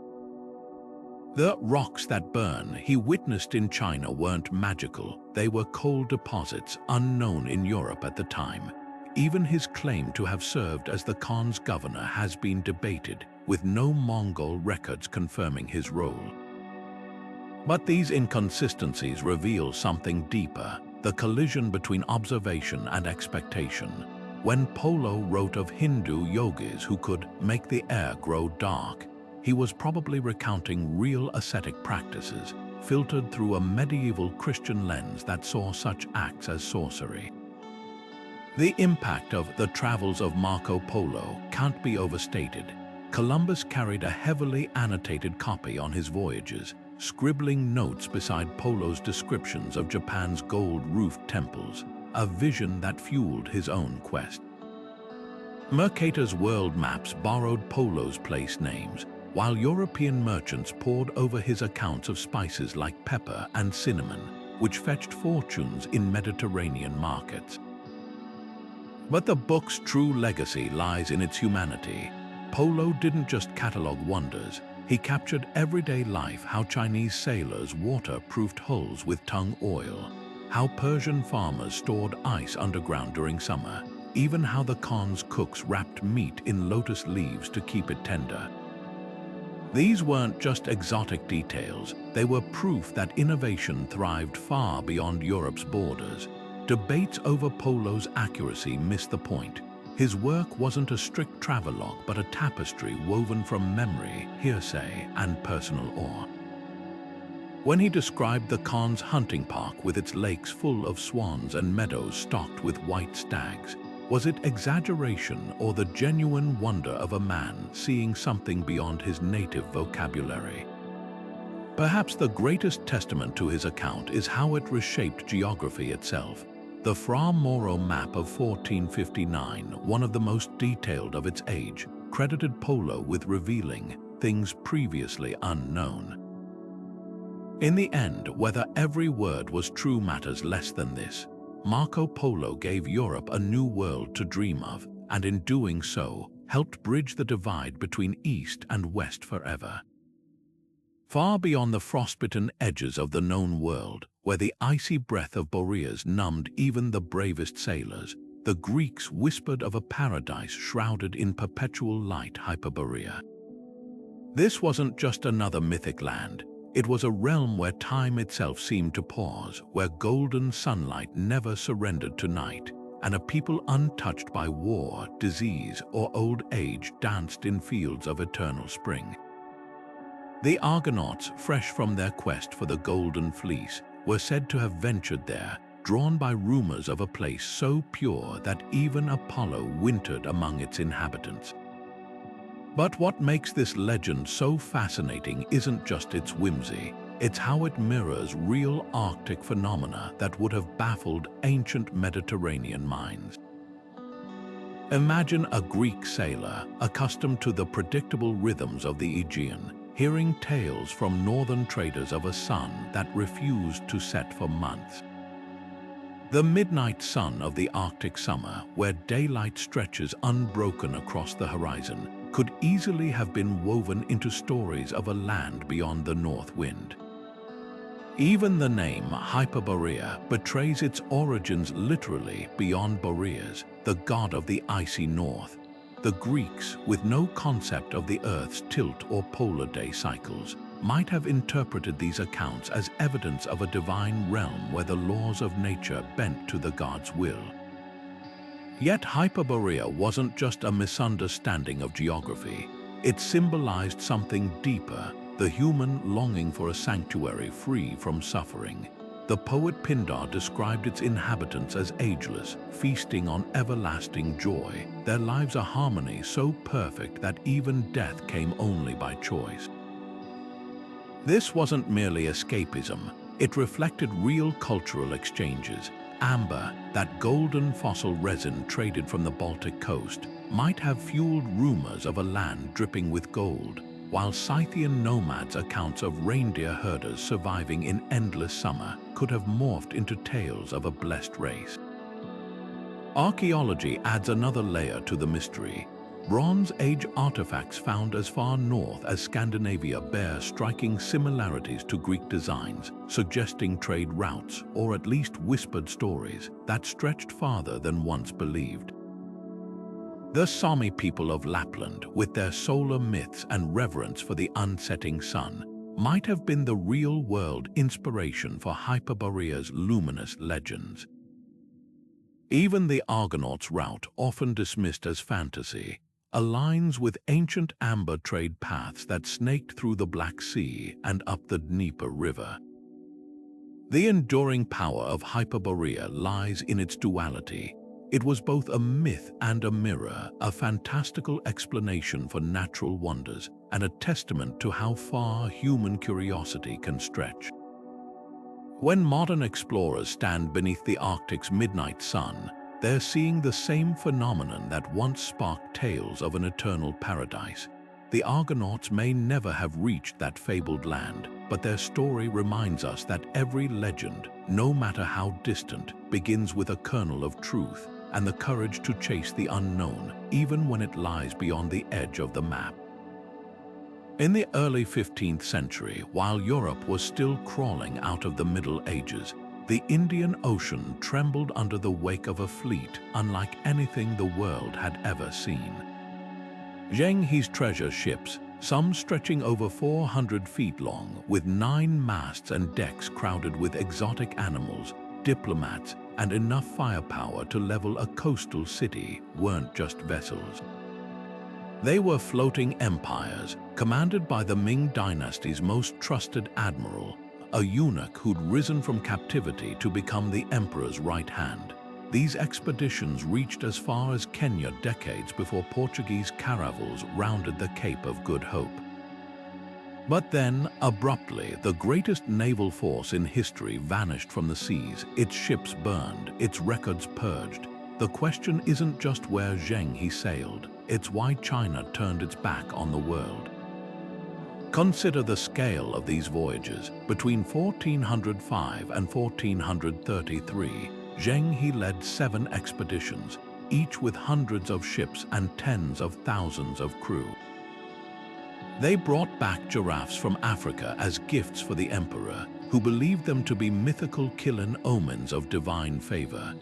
The rocks that burn he witnessed in China weren't magical, they were coal deposits unknown in Europe at the time. Even his claim to have served as the Khan's governor has been debated, with no Mongol records confirming his role. But these inconsistencies reveal something deeper, the collision between observation and expectation. When Polo wrote of Hindu yogis who could make the air grow dark, he was probably recounting real ascetic practices, filtered through a medieval Christian lens that saw such acts as sorcery. The impact of the travels of Marco Polo can't be overstated. Columbus carried a heavily annotated copy on his voyages, scribbling notes beside Polo's descriptions of Japan's gold-roofed temples, a vision that fueled his own quest. Mercator's world maps borrowed Polo's place names, while European merchants pored over his accounts of spices like pepper and cinnamon, which fetched fortunes in Mediterranean markets. But the book's true legacy lies in its humanity. Polo didn't just catalog wonders, He captured everyday life, how Chinese sailors waterproofed hulls with tung oil, how Persian farmers stored ice underground during summer, even how the Khan's cooks wrapped meat in lotus leaves to keep it tender. These weren't just exotic details, they were proof that innovation thrived far beyond Europe's borders. Debates over Polo's accuracy missed the point. His work wasn't a strict travelogue, but a tapestry woven from memory, hearsay, and personal awe. When he described the Khan's hunting park with its lakes full of swans and meadows stocked with white stags, was it exaggeration or the genuine wonder of a man seeing something beyond his native vocabulary? Perhaps the greatest testament to his account is how it reshaped geography itself. The Fra Mauro map of 1459, one of the most detailed of its age, credited Polo with revealing things previously unknown. In the end, whether every word was true matters less than this. Marco Polo gave Europe a new world to dream of, and in doing so, helped bridge the divide between East and West forever. Far beyond the frostbitten edges of the known world, where the icy breath of Boreas numbed even the bravest sailors, the Greeks whispered of a paradise shrouded in perpetual light, Hyperborea. This wasn't just another mythic land. It was a realm where time itself seemed to pause, where golden sunlight never surrendered to night, and a people untouched by war, disease, or old age danced in fields of eternal spring. The Argonauts, fresh from their quest for the Golden Fleece, were said to have ventured there, drawn by rumors of a place so pure that even Apollo wintered among its inhabitants. But what makes this legend so fascinating isn't just its whimsy, it's how it mirrors real Arctic phenomena that would have baffled ancient Mediterranean minds. Imagine a Greek sailor, accustomed to the predictable rhythms of the Aegean, hearing tales from northern traders of a sun that refused to set for months. The midnight sun of the Arctic summer, where daylight stretches unbroken across the horizon, could easily have been woven into stories of a land beyond the north wind. Even the name Hyperborea betrays its origins literally beyond Boreas, the god of the icy north. The Greeks, with no concept of the Earth's tilt or polar day cycles, might have interpreted these accounts as evidence of a divine realm where the laws of nature bent to the god's will. Yet Hyperborea wasn't just a misunderstanding of geography. It symbolized something deeper, the human longing for a sanctuary free from suffering. The poet Pindar described its inhabitants as ageless, feasting on everlasting joy, their lives a harmony so perfect that even death came only by choice. This wasn't merely escapism, it reflected real cultural exchanges. Amber, that golden fossil resin traded from the Baltic coast, might have fueled rumors of a land dripping with gold, while Scythian nomads' accounts of reindeer herders surviving in endless summer could have morphed into tales of a blessed race. Archaeology adds another layer to the mystery. Bronze Age artifacts found as far north as Scandinavia bear striking similarities to Greek designs, suggesting trade routes or at least whispered stories that stretched farther than once believed. The Sami people of Lapland, with their solar myths and reverence for the unsetting sun, might have been the real-world inspiration for Hyperborea's luminous legends. Even the Argonauts' route, often dismissed as fantasy, aligns with ancient amber trade paths that snaked through the Black Sea and up the Dnieper River. The enduring power of Hyperborea lies in its duality. It was both a myth and a mirror, a fantastical explanation for natural wonders, and a testament to how far human curiosity can stretch. When modern explorers stand beneath the Arctic's midnight sun, they're seeing the same phenomenon that once sparked tales of an eternal paradise. The Argonauts may never have reached that fabled land, but their story reminds us that every legend, no matter how distant, begins with a kernel of truth and the courage to chase the unknown, even when it lies beyond the edge of the map. In the early 15th century, while Europe was still crawling out of the Middle Ages, the Indian Ocean trembled under the wake of a fleet unlike anything the world had ever seen. Zheng He's treasure ships, some stretching over 400 feet long, with 9 masts and decks crowded with exotic animals, diplomats, and enough firepower to level a coastal city, weren't just vessels. They were floating empires, commanded by the Ming dynasty's most trusted admiral, a eunuch who'd risen from captivity to become the emperor's right hand. These expeditions reached as far as Kenya decades before Portuguese caravels rounded the Cape of Good Hope. But then, abruptly, the greatest naval force in history vanished from the seas, its ships burned, its records purged. The question isn't just where Zheng He sailed, it's why China turned its back on the world. Consider the scale of these voyages. Between 1405 and 1433, Zheng He led 7 expeditions, each with hundreds of ships and tens of thousands of crew. They brought back giraffes from Africa as gifts for the emperor, who believed them to be mythical Qilin omens of divine favor.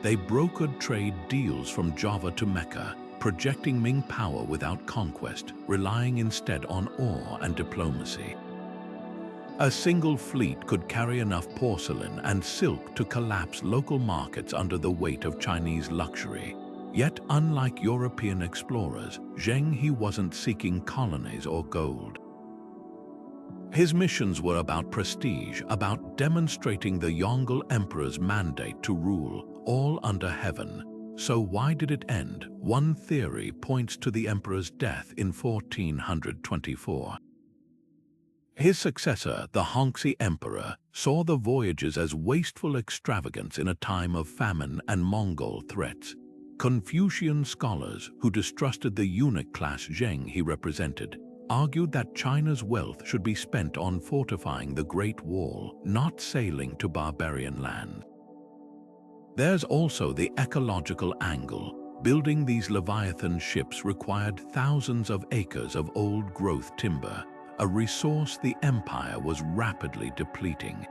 They brokered trade deals from Java to Mecca, projecting Ming power without conquest, relying instead on awe and diplomacy. A single fleet could carry enough porcelain and silk to collapse local markets under the weight of Chinese luxury. Yet, unlike European explorers, Zheng He wasn't seeking colonies or gold. His missions were about prestige, about demonstrating the Yongle Emperor's mandate to rule, all under heaven. So why did it end? One theory points to the emperor's death in 1424. His successor, the Hongxi Emperor, saw the voyages as wasteful extravagance in a time of famine and Mongol threats. Confucian scholars, who distrusted the eunuch class Zheng He represented, argued that China's wealth should be spent on fortifying the Great Wall, not sailing to barbarian lands. There's also the ecological angle. Building these Leviathan ships required thousands of acres of old-growth timber, a resource the empire was rapidly depleting.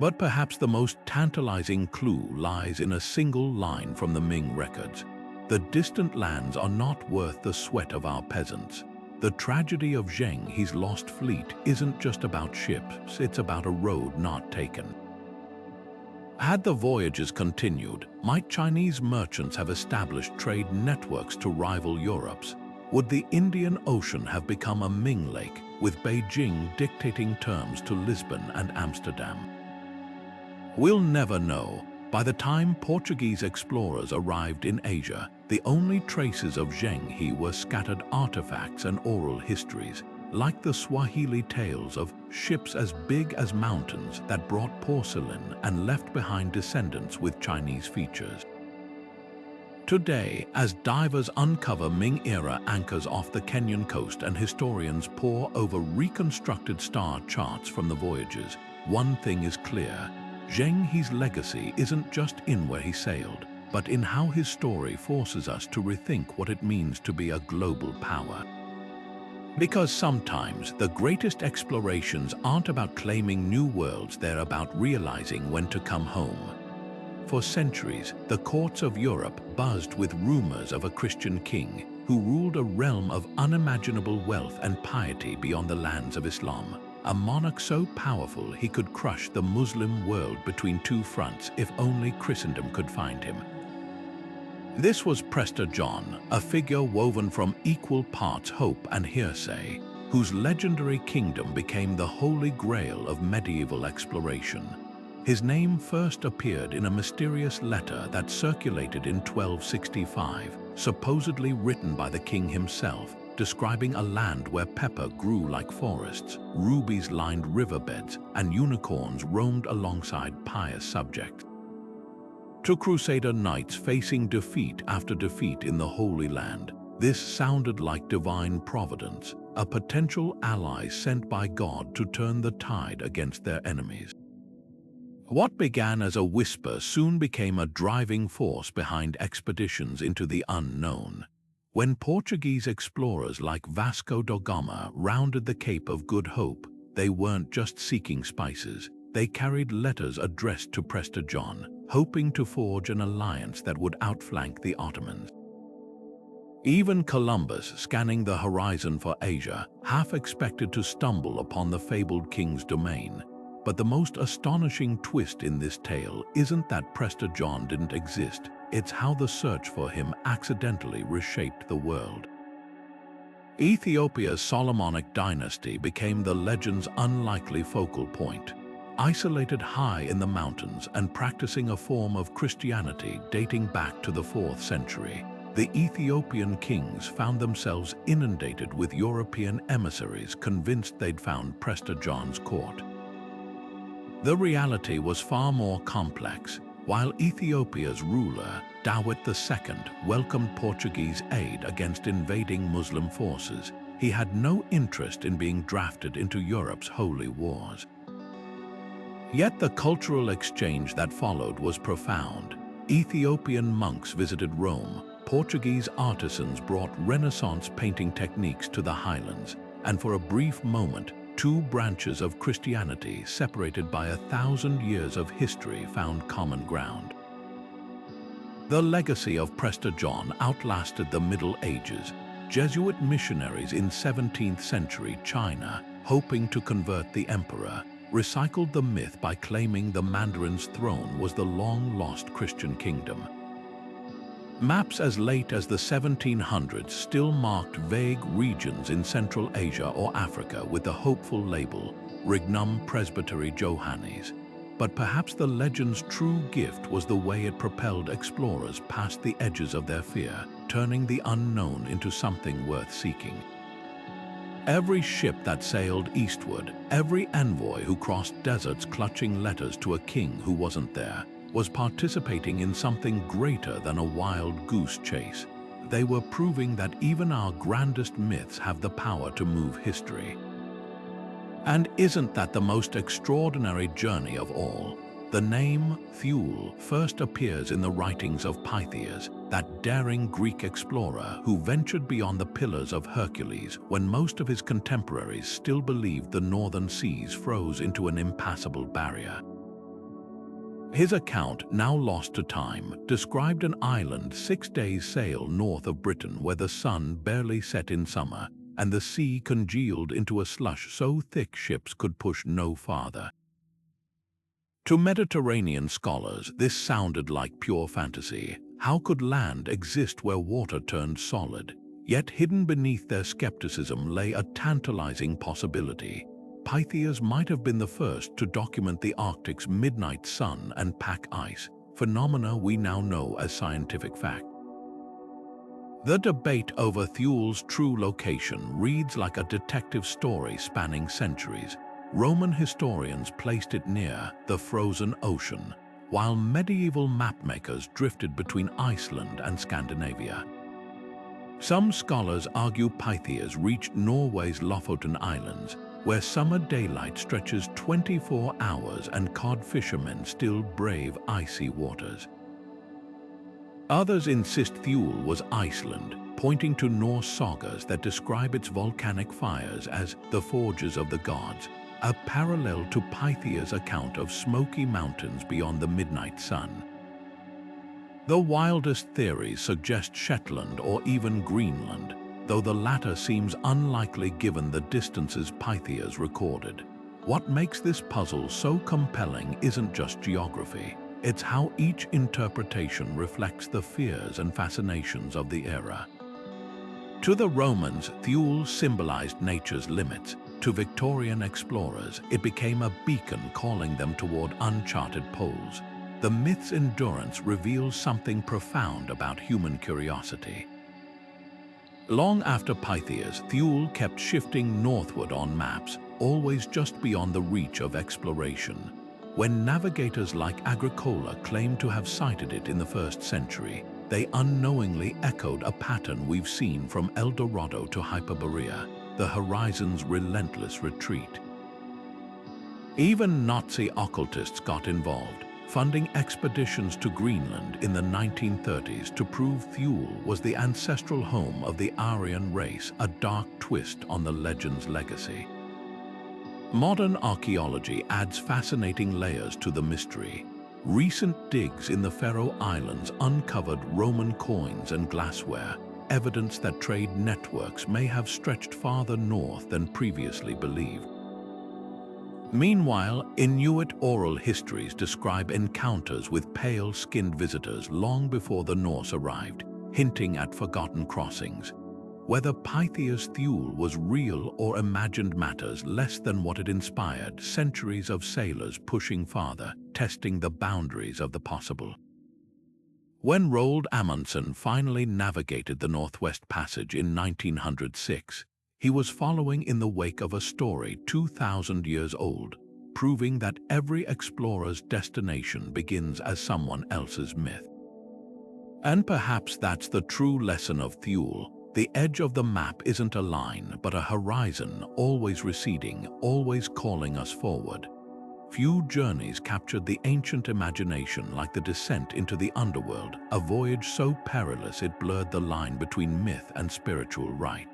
But perhaps the most tantalizing clue lies in a single line from the Ming records. The distant lands are not worth the sweat of our peasants. The tragedy of Zheng He's lost fleet isn't just about ships, it's about a road not taken. Had the voyages continued, might Chinese merchants have established trade networks to rival Europe's? Would the Indian Ocean have become a Ming lake, with Beijing dictating terms to Lisbon and Amsterdam? We'll never know. By the time Portuguese explorers arrived in Asia, the only traces of Zheng He were scattered artifacts and oral histories, like the Swahili tales of ships as big as mountains that brought porcelain and left behind descendants with Chinese features. Today, as divers uncover Ming-era anchors off the Kenyan coast and historians pore over reconstructed star charts from the voyages, one thing is clear: Zheng He's legacy isn't just in where he sailed, but in how his story forces us to rethink what it means to be a global power. Because sometimes the greatest explorations aren't about claiming new worlds, they're about realizing when to come home. For centuries, the courts of Europe buzzed with rumors of a Christian king who ruled a realm of unimaginable wealth and piety beyond the lands of Islam. A monarch so powerful he could crush the Muslim world between two fronts if only Christendom could find him. This was Prester John, a figure woven from equal parts hope and hearsay, whose legendary kingdom became the Holy Grail of medieval exploration. His name first appeared in a mysterious letter that circulated in 1265, supposedly written by the king himself, describing a land where pepper grew like forests, rubies lined riverbeds, and unicorns roamed alongside pious subjects. To Crusader knights facing defeat after defeat in the Holy Land, this sounded like divine providence, a potential ally sent by God to turn the tide against their enemies. What began as a whisper soon became a driving force behind expeditions into the unknown. When Portuguese explorers like Vasco da Gama rounded the Cape of Good Hope, they weren't just seeking spices. They carried letters addressed to Prester John, hoping to forge an alliance that would outflank the Ottomans. Even Columbus, scanning the horizon for Asia, half expected to stumble upon the fabled king's domain. But the most astonishing twist in this tale isn't that Prester John didn't exist, it's how the search for him accidentally reshaped the world. Ethiopia's Solomonic dynasty became the legend's unlikely focal point. Isolated high in the mountains and practicing a form of Christianity dating back to the 4th century, the Ethiopian kings found themselves inundated with European emissaries convinced they'd found Prester John's court. The reality was far more complex. While Ethiopia's ruler, Dawit II, welcomed Portuguese aid against invading Muslim forces, he had no interest in being drafted into Europe's holy wars. Yet the cultural exchange that followed was profound. Ethiopian monks visited Rome, Portuguese artisans brought Renaissance painting techniques to the highlands, and for a brief moment, two branches of Christianity separated by 1,000 years of history found common ground. The legacy of Prester John outlasted the Middle Ages. Jesuit missionaries in 17th century China, hoping to convert the emperor, recycled the myth by claiming the Mandarin's throne was the long-lost Christian kingdom. Maps as late as the 1700s still marked vague regions in Central Asia or Africa with the hopeful label, Regnum Presbyteri Johannes. But perhaps the legend's true gift was the way it propelled explorers past the edges of their fear, turning the unknown into something worth seeking. Every ship that sailed eastward, every envoy who crossed deserts clutching letters to a king who wasn't there, was participating in something greater than a wild goose chase. They were proving that even our grandest myths have the power to move history. And isn't that the most extraordinary journey of all? The name Thule first appears in the writings of Pythias, that daring Greek explorer who ventured beyond the Pillars of Hercules when most of his contemporaries still believed the northern seas froze into an impassable barrier. His account, now lost to time, described an island 6 days' sail north of Britain where the sun barely set in summer and the sea congealed into a slush so thick ships could push no farther. To Mediterranean scholars, this sounded like pure fantasy. How could land exist where water turned solid? Yet hidden beneath their skepticism lay a tantalizing possibility. Pythias might have been the first to document the Arctic's midnight sun and pack ice, phenomena we now know as scientific fact. The debate over Thule's true location reads like a detective story spanning centuries. Roman historians placed it near the frozen ocean, while medieval mapmakers drifted between Iceland and Scandinavia. Some scholars argue Pythias reached Norway's Lofoten Islands, where summer daylight stretches 24 hours and cod fishermen still brave icy waters. Others insist Thule was Iceland, pointing to Norse sagas that describe its volcanic fires as the forges of the gods, a parallel to Pythias' account of smoky mountains beyond the midnight sun. The wildest theories suggest Shetland or even Greenland, though the latter seems unlikely given the distances Pythias recorded. What makes this puzzle so compelling isn't just geography, it's how each interpretation reflects the fears and fascinations of the era. To the Romans, Thule symbolized nature's limits. To Victorian explorers, it became a beacon calling them toward uncharted poles. The myth's endurance reveals something profound about human curiosity. Long after Pythias, Thule kept shifting northward on maps, always just beyond the reach of exploration. When navigators like Agricola claimed to have sighted it in the 1st century, they unknowingly echoed a pattern we've seen from El Dorado to Hyperborea, the horizon's relentless retreat. Even Nazi occultists got involved. funding expeditions to Greenland in the 1930s to prove Thule was the ancestral home of the Aryan race, a dark twist on the legend's legacy. Modern archaeology adds fascinating layers to the mystery. Recent digs in the Faroe Islands uncovered Roman coins and glassware, evidence that trade networks may have stretched farther north than previously believed. Meanwhile, Inuit oral histories describe encounters with pale-skinned visitors long before the Norse arrived, hinting at forgotten crossings. Whether Pythias' Thule was real or imagined matters less than what it inspired centuries of sailors pushing farther, testing the boundaries of the possible. When Roald Amundsen finally navigated the Northwest Passage in 1906, he was following in the wake of a story 2,000 years old, proving that every explorer's destination begins as someone else's myth. And perhaps that's the true lesson of Thule. The edge of the map isn't a line, but a horizon, always receding, always calling us forward. Few journeys captured the ancient imagination like the descent into the underworld, a voyage so perilous it blurred the line between myth and spiritual rite.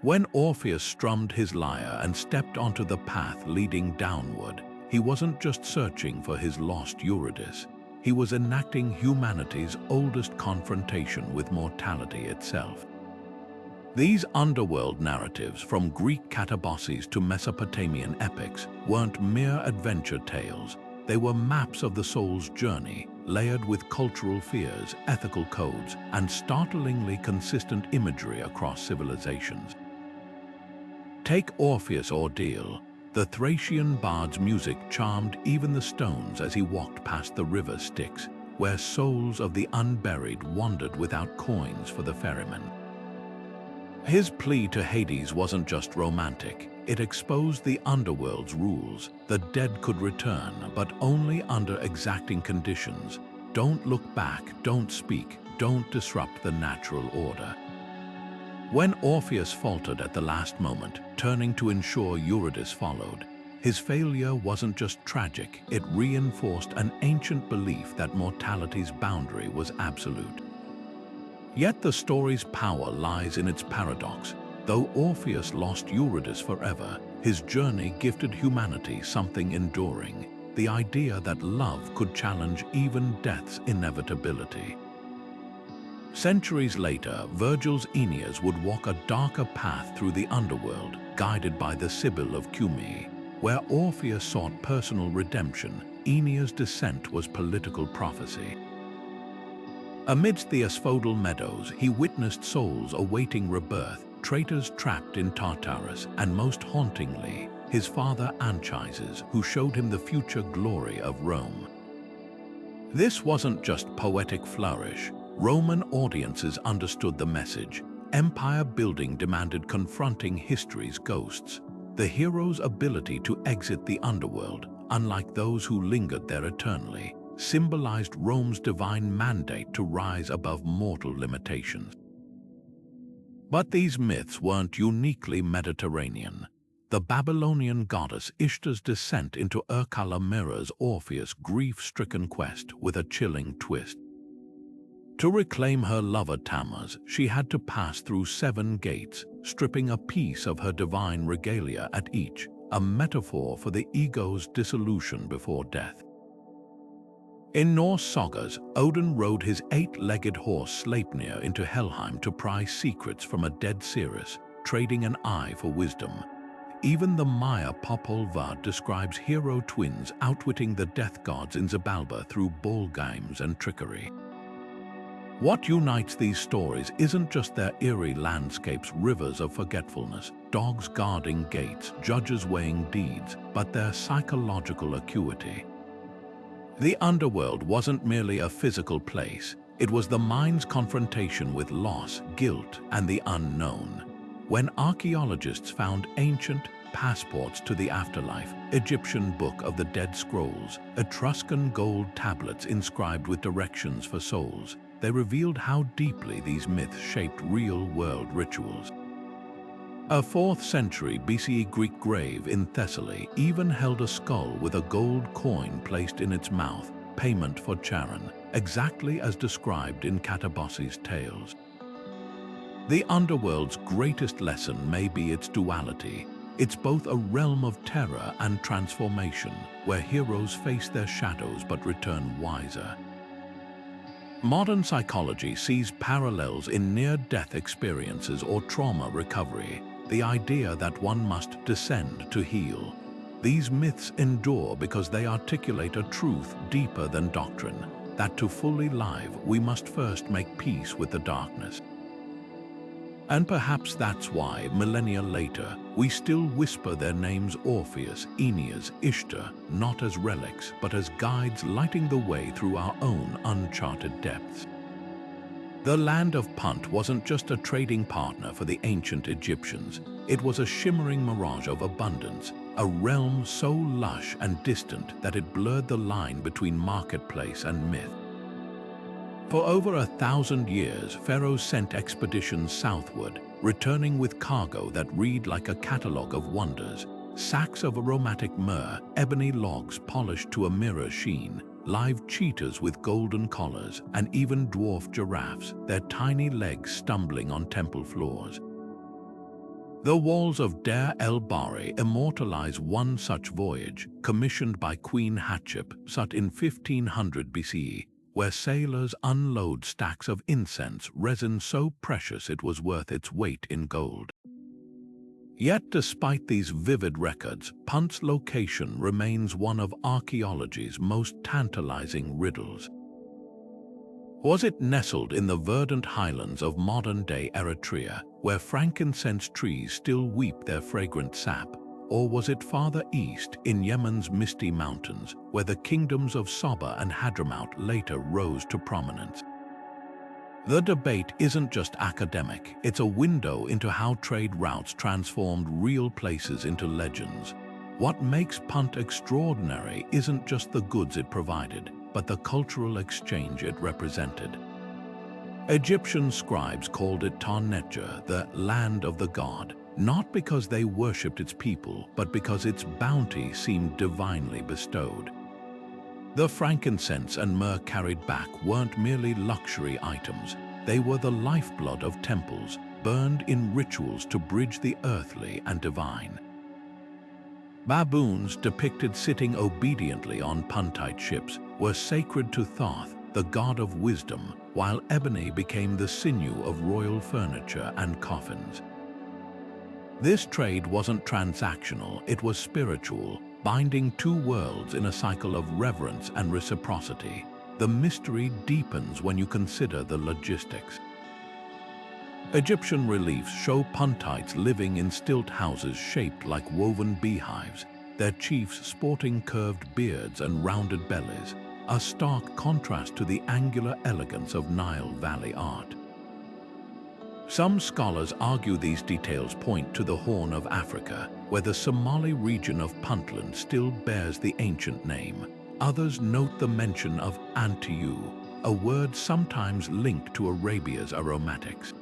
When Orpheus strummed his lyre and stepped onto the path leading downward, he wasn't just searching for his lost Eurydice. He was enacting humanity's oldest confrontation with mortality itself. These underworld narratives, from Greek cataboses to Mesopotamian epics, weren't mere adventure tales. They were maps of the soul's journey, layered with cultural fears, ethical codes, and startlingly consistent imagery across civilizations. Take Orpheus' ordeal. The Thracian bard's music charmed even the stones as he walked past the river Styx, where souls of the unburied wandered without coins for the ferryman. His plea to Hades wasn't just romantic. It exposed the underworld's rules. The dead could return, but only under exacting conditions. Don't look back, don't speak, don't disrupt the natural order. When Orpheus faltered at the last moment, turning to ensure Eurydice followed, his failure wasn't just tragic, it reinforced an ancient belief that mortality's boundary was absolute. Yet the story's power lies in its paradox. Though Orpheus lost Eurydice forever, his journey gifted humanity something enduring, the idea that love could challenge even death's inevitability. Centuries later, Virgil's Aeneas would walk a darker path through the underworld, guided by the Sibyl of Cumae. Where Orpheus sought personal redemption, Aeneas' descent was political prophecy. Amidst the asphodel meadows, he witnessed souls awaiting rebirth, traitors trapped in Tartarus, and most hauntingly, his father Anchises, who showed him the future glory of Rome. This wasn't just poetic flourish. Roman audiences understood the message. Empire building demanded confronting history's ghosts. The hero's ability to exit the underworld, unlike those who lingered there eternally, symbolized Rome's divine mandate to rise above mortal limitations. But these myths weren't uniquely Mediterranean. The Babylonian goddess Ishtar's descent into Urkala mirrors Orpheus' grief-stricken quest with a chilling twist. To reclaim her lover Tammuz, she had to pass through 7 gates, stripping a piece of her divine regalia at each, a metaphor for the ego's dissolution before death. In Norse sagas, Odin rode his 8-legged horse Sleipnir into Helheim to pry secrets from a dead Ceres, trading an eye for wisdom. Even the Maya Popol Vuh describes hero twins outwitting the death gods in Xibalba through ball games and trickery. What unites these stories isn't just their eerie landscapes, rivers of forgetfulness, dogs guarding gates, judges weighing deeds, but their psychological acuity. The underworld wasn't merely a physical place, it was the mind's confrontation with loss, guilt, and the unknown. When archaeologists found ancient passports to the afterlife, Egyptian Book of the Dead Scrolls, Etruscan gold tablets inscribed with directions for souls, they revealed how deeply these myths shaped real-world rituals. A 4th century BCE Greek grave in Thessaly even held a skull with a gold coin placed in its mouth, payment for Charon, exactly as described in Catabossi's tales. The underworld's greatest lesson may be its duality. It's both a realm of terror and transformation, where heroes face their shadows but return wiser. Modern psychology sees parallels in near-death experiences or trauma recovery, the idea that one must descend to heal. These myths endure because they articulate a truth deeper than doctrine, that to fully live we must first make peace with the darkness. And perhaps that's why, millennia later, we still whisper their names Orpheus, Aeneas, Ishtar, not as relics, but as guides lighting the way through our own uncharted depths. The Land of Punt wasn't just a trading partner for the ancient Egyptians. It was a shimmering mirage of abundance, a realm so lush and distant that it blurred the line between marketplace and myth. For over 1,000 years, pharaohs sent expeditions southward, returning with cargo that read like a catalogue of wonders: sacks of aromatic myrrh, ebony logs polished to a mirror sheen, live cheetahs with golden collars, and even dwarf giraffes, their tiny legs stumbling on temple floors. The walls of Deir el-Bahari immortalize one such voyage, commissioned by Queen Hatshepsut in 1500 BCE, where sailors unload stacks of incense, resin so precious it was worth its weight in gold. Yet despite these vivid records, Punt's location remains one of archaeology's most tantalizing riddles. Was it nestled in the verdant highlands of modern-day Eritrea, where frankincense trees still weep their fragrant sap? Or was it farther east, in Yemen's misty mountains, where the kingdoms of Saba and Hadramaut later rose to prominence? The debate isn't just academic, it's a window into how trade routes transformed real places into legends. What makes Punt extraordinary isn't just the goods it provided, but the cultural exchange it represented. Egyptian scribes called it Tarneja, the land of the god, not because they worshipped its people, but because its bounty seemed divinely bestowed. The frankincense and myrrh carried back weren't merely luxury items, they were the lifeblood of temples, burned in rituals to bridge the earthly and divine. Baboons, depicted sitting obediently on Puntite ships, were sacred to Thoth, the god of wisdom, while ebony became the sinew of royal furniture and coffins. This trade wasn't transactional, it was spiritual, binding two worlds in a cycle of reverence and reciprocity. The mystery deepens when you consider the logistics. Egyptian reliefs show Puntites living in stilt houses shaped like woven beehives, their chiefs sporting curved beards and rounded bellies, a stark contrast to the angular elegance of Nile Valley art. Some scholars argue these details point to the Horn of Africa, where the Somali region of Puntland still bears the ancient name. Others note the mention of Antiu, a word sometimes linked to Arabia's aromatics.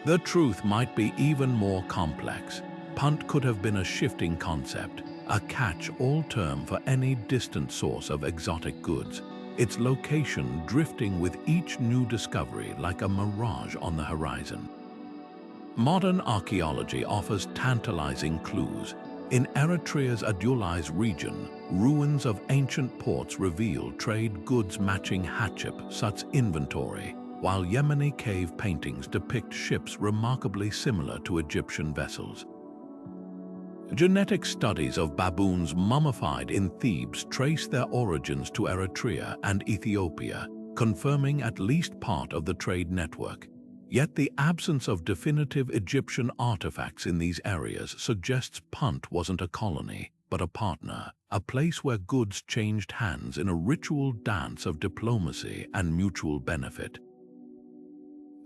The truth might be even more complex. Punt could have been a shifting concept, a catch-all term for any distant source of exotic goods, its location drifting with each new discovery like a mirage on the horizon. Modern archaeology offers tantalizing clues. In Eritrea's Adulis region, ruins of ancient ports reveal trade goods matching Hatshepsut's inventory, while Yemeni cave paintings depict ships remarkably similar to Egyptian vessels. Genetic studies of baboons mummified in Thebes trace their origins to Eritrea and Ethiopia, confirming at least part of the trade network. Yet the absence of definitive Egyptian artifacts in these areas suggests Punt wasn't a colony, but a partner, a place where goods changed hands in a ritual dance of diplomacy and mutual benefit.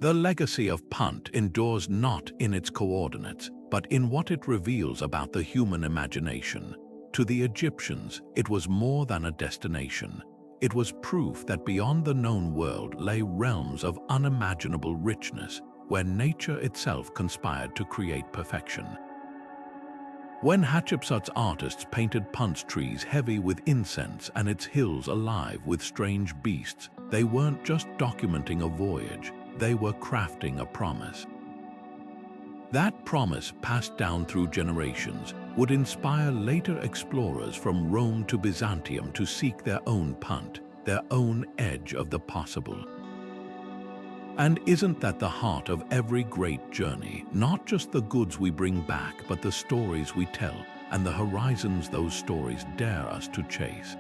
The legacy of Punt endures not in its coordinates, but in what it reveals about the human imagination. To the Egyptians, it was more than a destination. It was proof that beyond the known world lay realms of unimaginable richness, where nature itself conspired to create perfection. When Hatshepsut's artists painted Punt's trees heavy with incense and its hills alive with strange beasts, they weren't just documenting a voyage, they were crafting a promise. That promise, passed down through generations, would inspire later explorers from Rome to Byzantium to seek their own Punt, their own edge of the possible. And isn't that the heart of every great journey? Not just the goods we bring back, but the stories we tell, and the horizons those stories dare us to chase.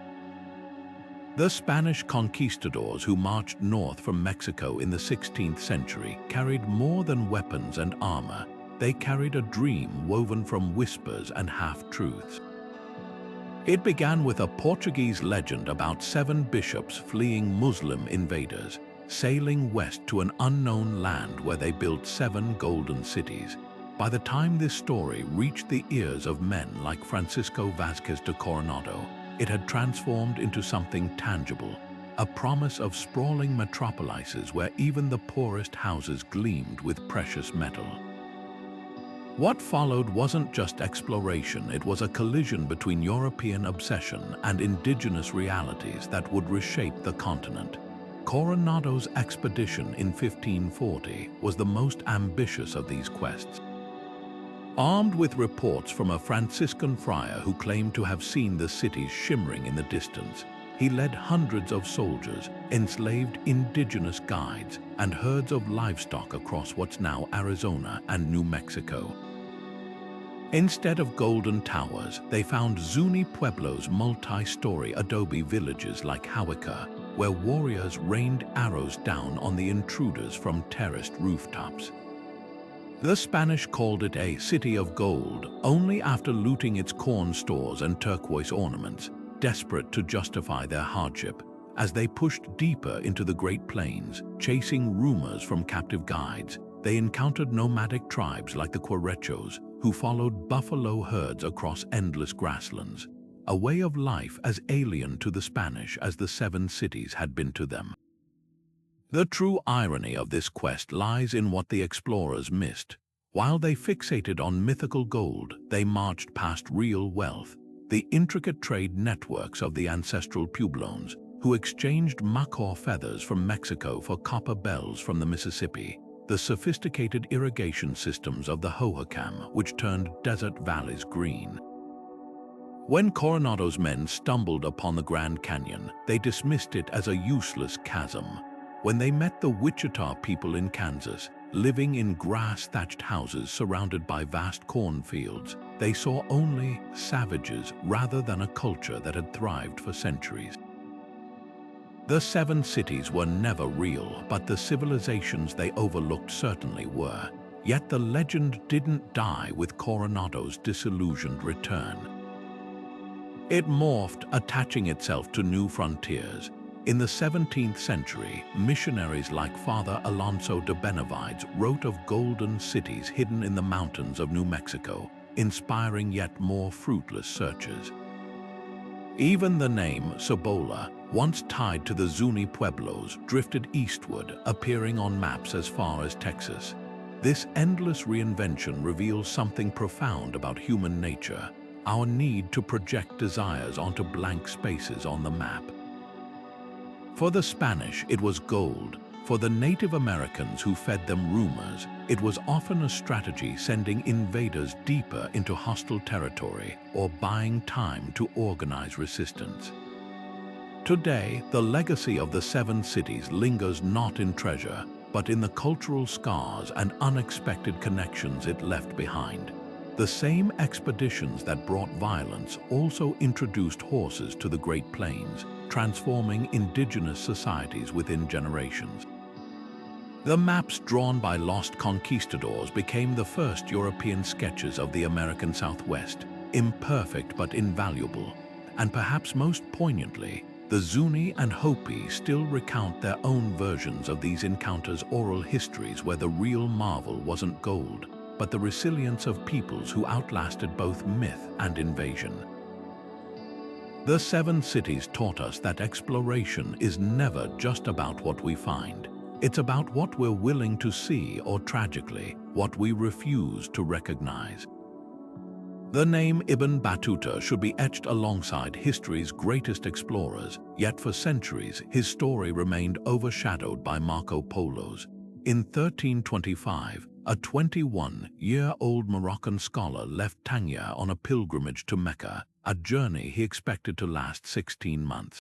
The Spanish conquistadors who marched north from Mexico in the 16th century carried more than weapons and armor. They carried a dream woven from whispers and half-truths. It began with a Portuguese legend about 7 bishops fleeing Muslim invaders, sailing west to an unknown land where they built 7 golden cities. By the time this story reached the ears of men like Francisco Vázquez de Coronado, it had transformed into something tangible, a promise of sprawling metropolises where even the poorest houses gleamed with precious metal. What followed wasn't just exploration, it was a collision between European obsession and indigenous realities that would reshape the continent. Coronado's expedition in 1540 was the most ambitious of these quests. Armed with reports from a Franciscan friar who claimed to have seen the cities shimmering in the distance, he led hundreds of soldiers, enslaved indigenous guides, and herds of livestock across what's now Arizona and New Mexico. Instead of golden towers, they found Zuni Pueblos multi-story adobe villages like Huaca, where warriors rained arrows down on the intruders from terraced rooftops. The Spanish called it a city of gold only after looting its corn stores and turquoise ornaments, desperate to justify their hardship. As they pushed deeper into the Great Plains, chasing rumors from captive guides, they encountered nomadic tribes like the Querechos, who followed buffalo herds across endless grasslands, a way of life as alien to the Spanish as the 7 cities had been to them. The true irony of this quest lies in what the explorers missed. While they fixated on mythical gold, they marched past real wealth, the intricate trade networks of the ancestral Pueblones, who exchanged macaw feathers from Mexico for copper bells from the Mississippi, the sophisticated irrigation systems of the Hohokam, which turned desert valleys green. When Coronado's men stumbled upon the Grand Canyon, they dismissed it as a useless chasm. When they met the Wichita people in Kansas, living in grass-thatched houses surrounded by vast cornfields, they saw only savages rather than a culture that had thrived for centuries. The 7 cities were never real, but the civilizations they overlooked certainly were. Yet the legend didn't die with Coronado's disillusioned return. It morphed, attaching itself to new frontiers. In the 17th century, missionaries like Father Alonso de Benavides wrote of golden cities hidden in the mountains of New Mexico, inspiring yet more fruitless searches. Even the name Cibola, once tied to the Zuni Pueblos, drifted eastward, appearing on maps as far as Texas. This endless reinvention reveals something profound about human nature, our need to project desires onto blank spaces on the map. For the Spanish, it was gold. For the Native Americans who fed them rumors, it was often a strategy sending invaders deeper into hostile territory or buying time to organize resistance. Today, the legacy of the 7 cities lingers not in treasure, but in the cultural scars and unexpected connections it left behind. The same expeditions that brought violence also introduced horses to the Great Plains, transforming indigenous societies within generations. The maps drawn by lost conquistadors became the first European sketches of the American Southwest, imperfect but invaluable. And perhaps most poignantly, the Zuni and Hopi still recount their own versions of these encounters, oral histories where the real marvel wasn't gold, but the resilience of peoples who outlasted both myth and invasion. The 7 cities taught us that exploration is never just about what we find. It's about what we're willing to see or, tragically, what we refuse to recognize. The name Ibn Battuta should be etched alongside history's greatest explorers, yet for centuries his story remained overshadowed by Marco Polo's. In 1325, a 21-year-old Moroccan scholar left Tangier on a pilgrimage to Mecca, a journey he expected to last 16 months.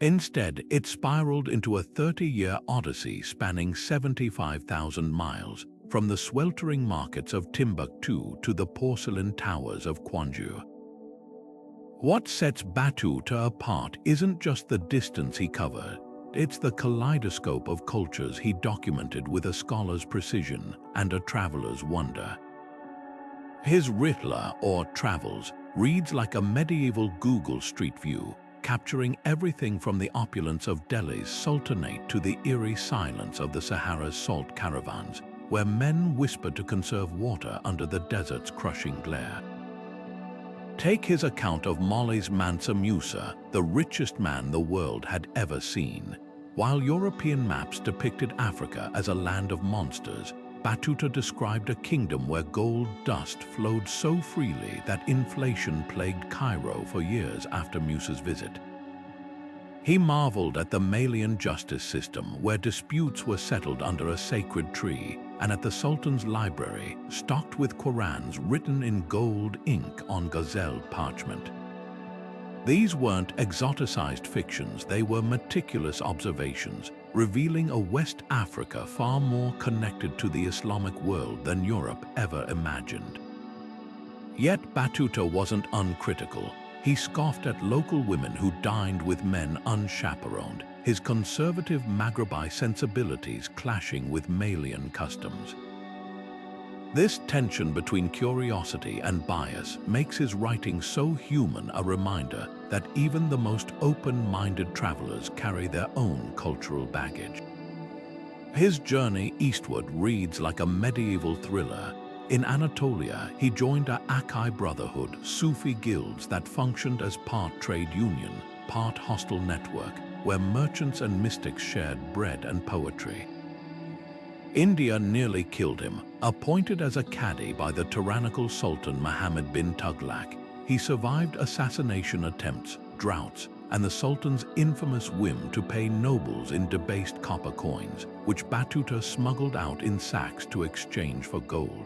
Instead, it spiraled into a 30-year odyssey spanning 75,000 miles, from the sweltering markets of Timbuktu to the porcelain towers of Quanju. What sets Battuta apart isn't just the distance he covered, it's the kaleidoscope of cultures he documented with a scholar's precision and a traveler's wonder. His Rihla, or Travels, reads like a medieval Google Street View, capturing everything from the opulence of Delhi's Sultanate to the eerie silence of the Sahara's salt caravans, where men whisper to conserve water under the desert's crushing glare. Take his account of Mali's Mansa Musa, the richest man the world had ever seen. While European maps depicted Africa as a land of monsters, Battuta described a kingdom where gold dust flowed so freely that inflation plagued Cairo for years after Musa's visit. He marveled at the Malian justice system, where disputes were settled under a sacred tree, and at the Sultan's library, stocked with Qurans written in gold ink on gazelle parchment. These weren't exoticized fictions, they were meticulous observations, revealing a West Africa far more connected to the Islamic world than Europe ever imagined. Yet Battuta wasn't uncritical. He scoffed at local women who dined with men unchaperoned, his conservative Maghrebi sensibilities clashing with Malian customs. This tension between curiosity and bias makes his writing so human, a reminder that even the most open-minded travelers carry their own cultural baggage. His journey eastward reads like a medieval thriller. In Anatolia, he joined a Akai brotherhood, Sufi guilds that functioned as part trade union, part hostile network, where merchants and mystics shared bread and poetry. India nearly killed him. Appointed as a caddi by the tyrannical Sultan Muhammad bin Tughlaq, he survived assassination attempts, droughts, and the Sultan's infamous whim to pay nobles in debased copper coins, which Battuta smuggled out in sacks to exchange for gold.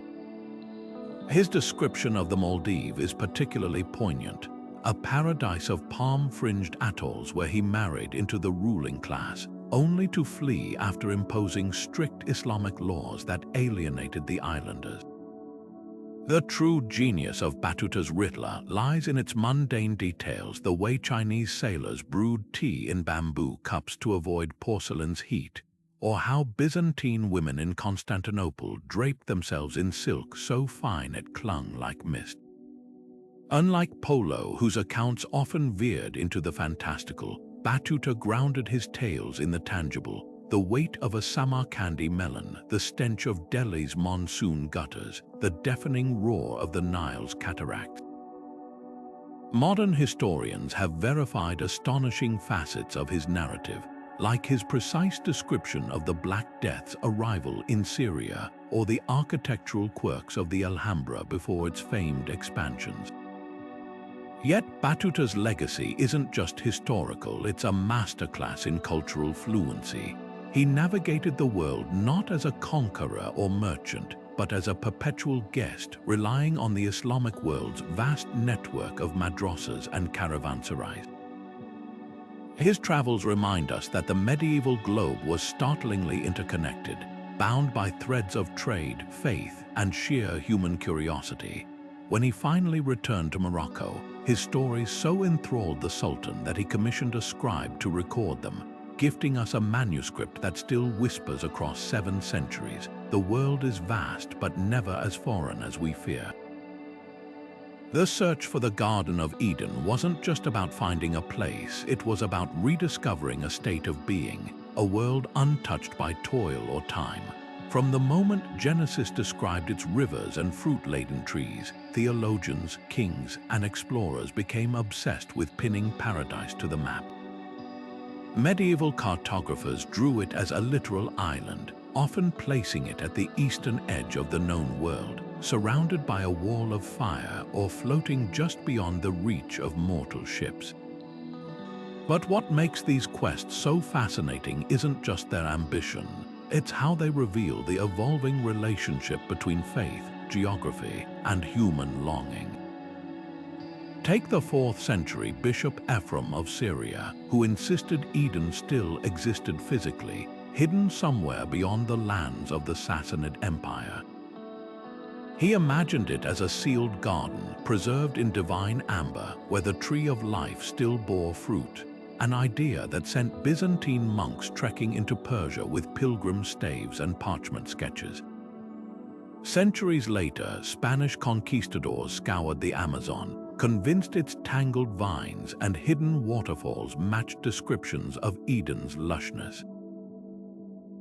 His description of the Maldives is particularly poignant, a paradise of palm-fringed atolls where he married into the ruling class, only to flee after imposing strict Islamic laws that alienated the islanders. The true genius of Battuta's Rihla lies in its mundane details, the way Chinese sailors brewed tea in bamboo cups to avoid porcelain's heat, or how Byzantine women in Constantinople draped themselves in silk so fine it clung like mist. Unlike Polo, whose accounts often veered into the fantastical, Battuta grounded his tales in the tangible, the weight of a Samarkandi melon, the stench of Delhi's monsoon gutters, the deafening roar of the Nile's cataracts. Modern historians have verified astonishing facets of his narrative, like his precise description of the Black Death's arrival in Syria or the architectural quirks of the Alhambra before its famed expansions. Yet Battuta's legacy isn't just historical, it's a masterclass in cultural fluency. He navigated the world not as a conqueror or merchant, but as a perpetual guest, relying on the Islamic world's vast network of madrasas and caravanserais. His travels remind us that the medieval globe was startlingly interconnected, bound by threads of trade, faith, and sheer human curiosity. When he finally returned to Morocco, his stories so enthralled the Sultan that he commissioned a scribe to record them, gifting us a manuscript that still whispers across 7 centuries. The world is vast, but never as foreign as we fear. The search for the Garden of Eden wasn't just about finding a place, it was about rediscovering a state of being, a world untouched by toil or time. From the moment Genesis described its rivers and fruit-laden trees, theologians, kings, and explorers became obsessed with pinning paradise to the map. Medieval cartographers drew it as a literal island, often placing it at the eastern edge of the known world, surrounded by a wall of fire or floating just beyond the reach of mortal ships. But what makes these quests so fascinating isn't just their ambition, it's how they reveal the evolving relationship between faith, geography, and human longing. Take the 4th century Bishop Ephraim of Syria, who insisted Eden still existed physically, hidden somewhere beyond the lands of the Sassanid Empire. He imagined it as a sealed garden, preserved in divine amber, where the tree of life still bore fruit, an idea that sent Byzantine monks trekking into Persia with pilgrim staves and parchment sketches. Centuries later, Spanish conquistadors scoured the Amazon, convinced its tangled vines and hidden waterfalls matched descriptions of Eden's lushness.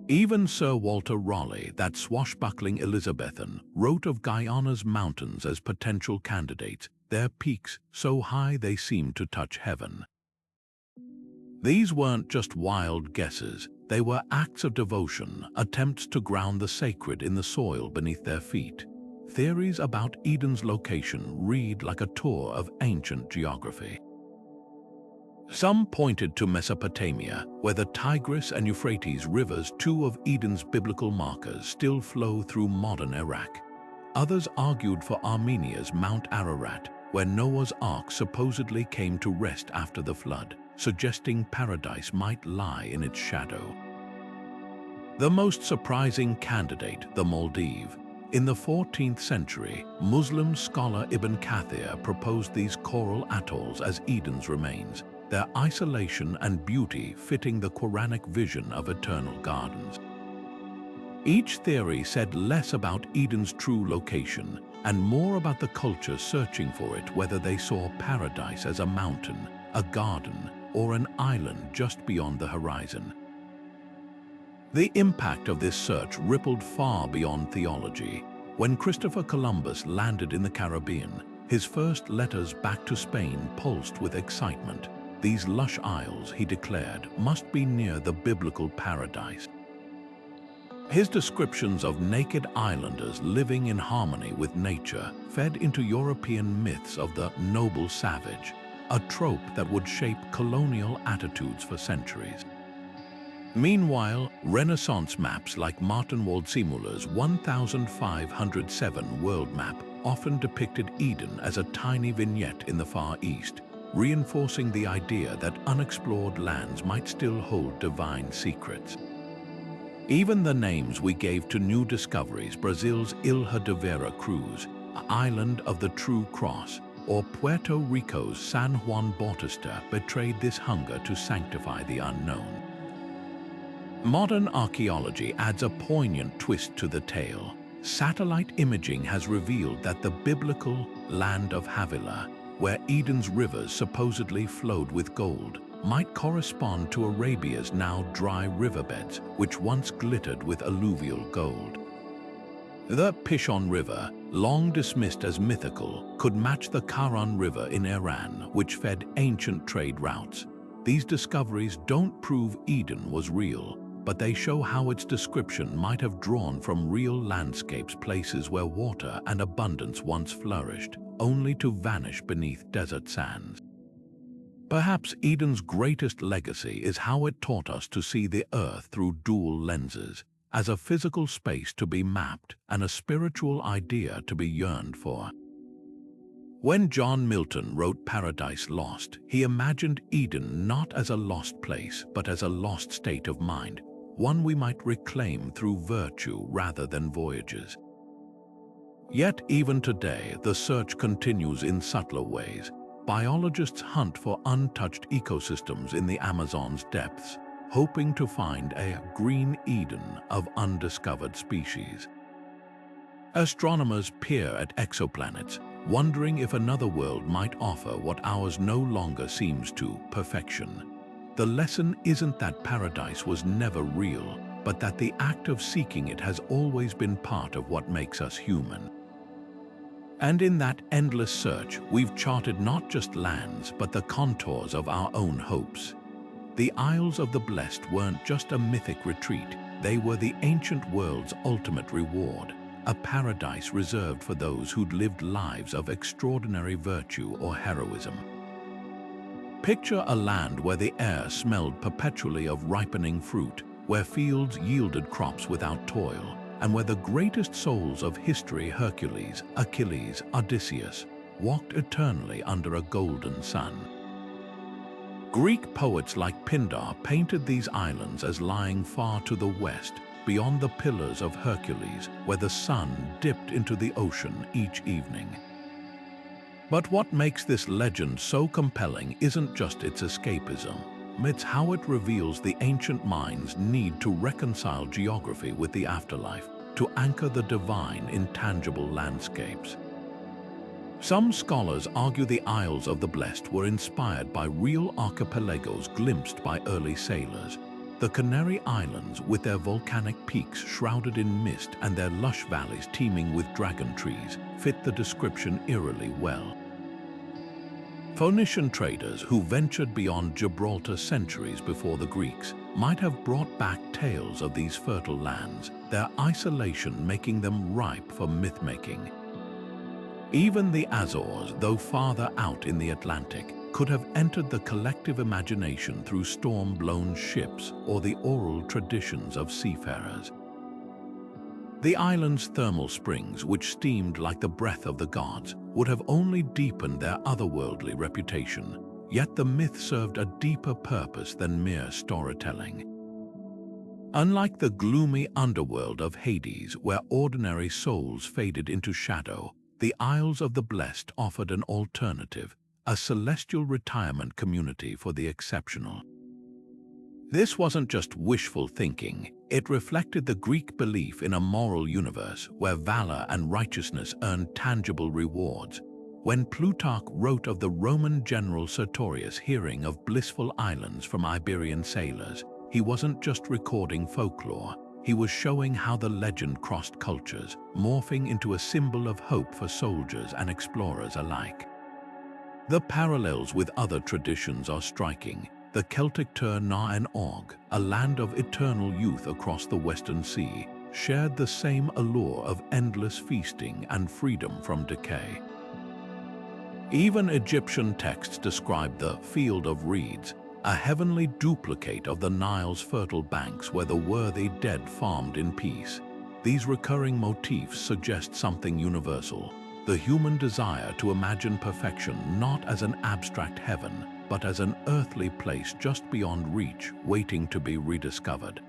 Even Sir Walter Raleigh, that swashbuckling Elizabethan, wrote of Guyana's mountains as potential candidates, their peaks so high they seemed to touch heaven. These weren't just wild guesses, they were acts of devotion, attempts to ground the sacred in the soil beneath their feet. Theories about Eden's location read like a tour of ancient geography. Some pointed to Mesopotamia, where the Tigris and Euphrates rivers, 2 of Eden's biblical markers, still flow through modern Iraq. Others argued for Armenia's Mount Ararat, where Noah's Ark supposedly came to rest after the flood, suggesting paradise might lie in its shadow. The most surprising candidate, the Maldives. In the 14th century, Muslim scholar Ibn Kathir proposed these coral atolls as Eden's remains, their isolation and beauty fitting the Quranic vision of eternal gardens. Each theory said less about Eden's true location and more about the culture searching for it, whether they saw paradise as a mountain, a garden, or an island just beyond the horizon. The impact of this search rippled far beyond theology. When Christopher Columbus landed in the Caribbean, his first letters back to Spain pulsed with excitement. These lush isles, he declared, must be near the biblical paradise. His descriptions of naked islanders living in harmony with nature fed into European myths of the noble savage, a trope that would shape colonial attitudes for centuries. Meanwhile, Renaissance maps like Martin Waldseemüller's 1507 world map often depicted Eden as a tiny vignette in the Far East, reinforcing the idea that unexplored lands might still hold divine secrets. Even the names we gave to new discoveries, Brazil's Ilha de Vera Cruz, Island of the True Cross, or Puerto Rico's San Juan Bautista, betrayed this hunger to sanctify the unknown. Modern archaeology adds a poignant twist to the tale. Satellite imaging has revealed that the biblical Land of Havilah, where Eden's rivers supposedly flowed with gold, might correspond to Arabia's now dry riverbeds, which once glittered with alluvial gold. The Pishon River, long dismissed as mythical, could match the Karan River in Iran, which fed ancient trade routes. These discoveries don't prove Eden was real, but they show how its description might have drawn from real landscapes, places where water and abundance once flourished, only to vanish beneath desert sands. Perhaps Eden's greatest legacy is how it taught us to see the earth through dual lenses, as a physical space to be mapped and a spiritual idea to be yearned for. When John Milton wrote Paradise Lost, he imagined Eden not as a lost place, but as a lost state of mind, one we might reclaim through virtue rather than voyages. Yet even today, the search continues in subtler ways. Biologists hunt for untouched ecosystems in the Amazon's depths, hoping to find a green Eden of undiscovered species. Astronomers peer at exoplanets, wondering if another world might offer what ours no longer seems to: perfection. The lesson isn't that paradise was never real, but that the act of seeking it has always been part of what makes us human. And in that endless search, we've charted not just lands, but the contours of our own hopes. The Isles of the Blessed weren't just a mythic retreat, they were the ancient world's ultimate reward, a paradise reserved for those who'd lived lives of extraordinary virtue or heroism. Picture a land where the air smelled perpetually of ripening fruit, where fields yielded crops without toil, and where the greatest souls of history, Hercules, Achilles, Odysseus, walked eternally under a golden sun. Greek poets like Pindar painted these islands as lying far to the west, beyond the Pillars of Hercules, where the sun dipped into the ocean each evening. But what makes this legend so compelling isn't just its escapism. It's how it reveals the ancient mind's need to reconcile geography with the afterlife, to anchor the divine in tangible landscapes. Some scholars argue the Isles of the Blessed were inspired by real archipelagos glimpsed by early sailors. The Canary Islands, with their volcanic peaks shrouded in mist and their lush valleys teeming with dragon trees, fit the description eerily well. Phoenician traders who ventured beyond Gibraltar centuries before the Greeks might have brought back tales of these fertile lands, their isolation making them ripe for myth-making. Even the Azores, though farther out in the Atlantic, could have entered the collective imagination through storm-blown ships or the oral traditions of seafarers. The island's thermal springs, which steamed like the breath of the gods, would have only deepened their otherworldly reputation, yet the myth served a deeper purpose than mere storytelling. Unlike the gloomy underworld of Hades, where ordinary souls faded into shadow, the Isles of the Blessed offered an alternative, a celestial retirement community for the exceptional. This wasn't just wishful thinking, it reflected the Greek belief in a moral universe where valor and righteousness earned tangible rewards. When Plutarch wrote of the Roman general Sertorius hearing of blissful islands from Iberian sailors, he wasn't just recording folklore, he was showing how the legend crossed cultures, morphing into a symbol of hope for soldiers and explorers alike. The parallels with other traditions are striking. The Celtic Tur Na and Og, a land of eternal youth across the Western Sea, shared the same allure of endless feasting and freedom from decay. Even Egyptian texts describe the Field of Reeds, a heavenly duplicate of the Nile's fertile banks where the worthy dead farmed in peace. These recurring motifs suggest something universal, the human desire to imagine perfection not as an abstract heaven, but as an earthly place just beyond reach, waiting to be rediscovered.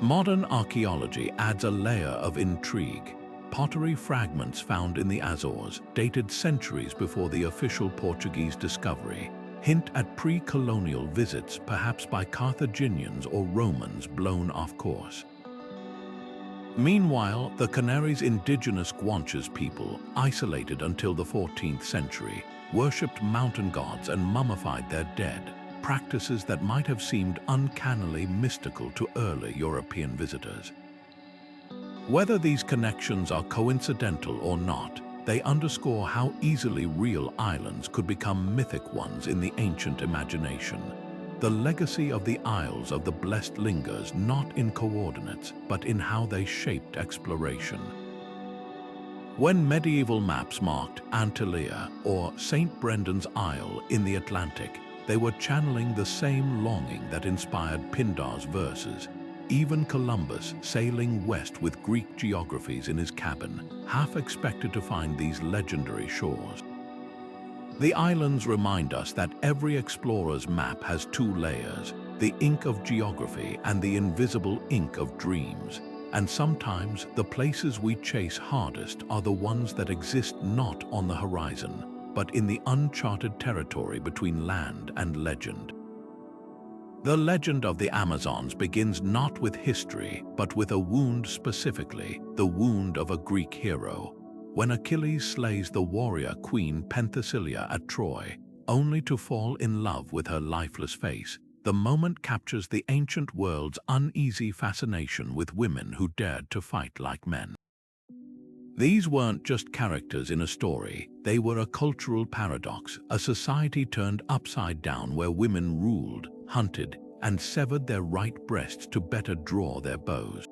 Modern archaeology adds a layer of intrigue. Pottery fragments found in the Azores, dated centuries before the official Portuguese discovery, hint at pre-colonial visits, perhaps by Carthaginians or Romans blown off course. Meanwhile, the Canaries' indigenous Guanches people, isolated until the 14th century, worshipped mountain gods and mummified their dead, practices that might have seemed uncannily mystical to early European visitors. Whether these connections are coincidental or not, they underscore how easily real islands could become mythic ones in the ancient imagination. The legacy of the Isles of the Blessed lingers not in coordinates, but in how they shaped exploration. When medieval maps marked Antillia or St. Brendan's Isle in the Atlantic, they were channeling the same longing that inspired Pindar's verses. Even Columbus, sailing west with Greek geographies in his cabin, half expected to find these legendary shores. The islands remind us that every explorer's map has two layers, the ink of geography and the invisible ink of dreams. And sometimes the places we chase hardest are the ones that exist not on the horizon, but in the uncharted territory between land and legend. The legend of the Amazons begins not with history, but with a wound specifically, the wound of a Greek hero. When Achilles slays the warrior queen Penthesilea at Troy, only to fall in love with her lifeless face, the moment captures the ancient world's uneasy fascination with women who dared to fight like men. These weren't just characters in a story, they were a cultural paradox, a society turned upside down where women ruled, hunted, and severed their right breasts to better draw their bows.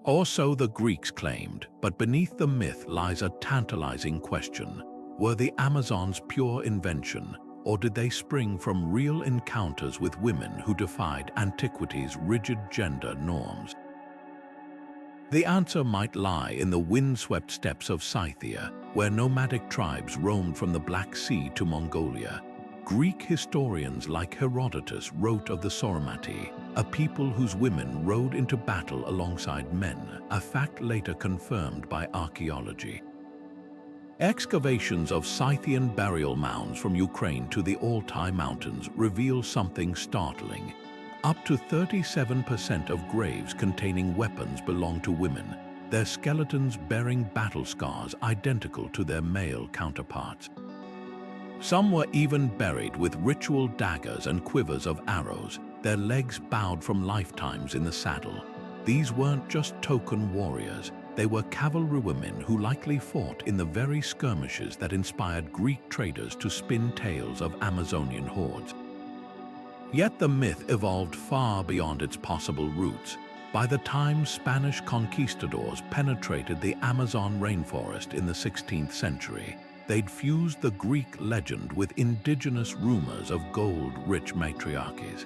Or so the Greeks claimed, but beneath the myth lies a tantalizing question. Were the Amazons pure invention, or did they spring from real encounters with women who defied antiquity's rigid gender norms? The answer might lie in the windswept steppes of Scythia, where nomadic tribes roamed from the Black Sea to Mongolia. Greek historians like Herodotus wrote of the Soromati, a people whose women rode into battle alongside men, a fact later confirmed by archaeology. Excavations of Scythian burial mounds from Ukraine to the Altai Mountains reveal something startling. Up to 37% of graves containing weapons belong to women, their skeletons bearing battle scars identical to their male counterparts. Some were even buried with ritual daggers and quivers of arrows, their legs bowed from lifetimes in the saddle. These weren't just token warriors, they were cavalry women who likely fought in the very skirmishes that inspired Greek traders to spin tales of Amazonian hordes. Yet the myth evolved far beyond its possible roots. By the time Spanish conquistadors penetrated the Amazon rainforest in the 16th century, they'd fused the Greek legend with indigenous rumors of gold-rich matriarchies.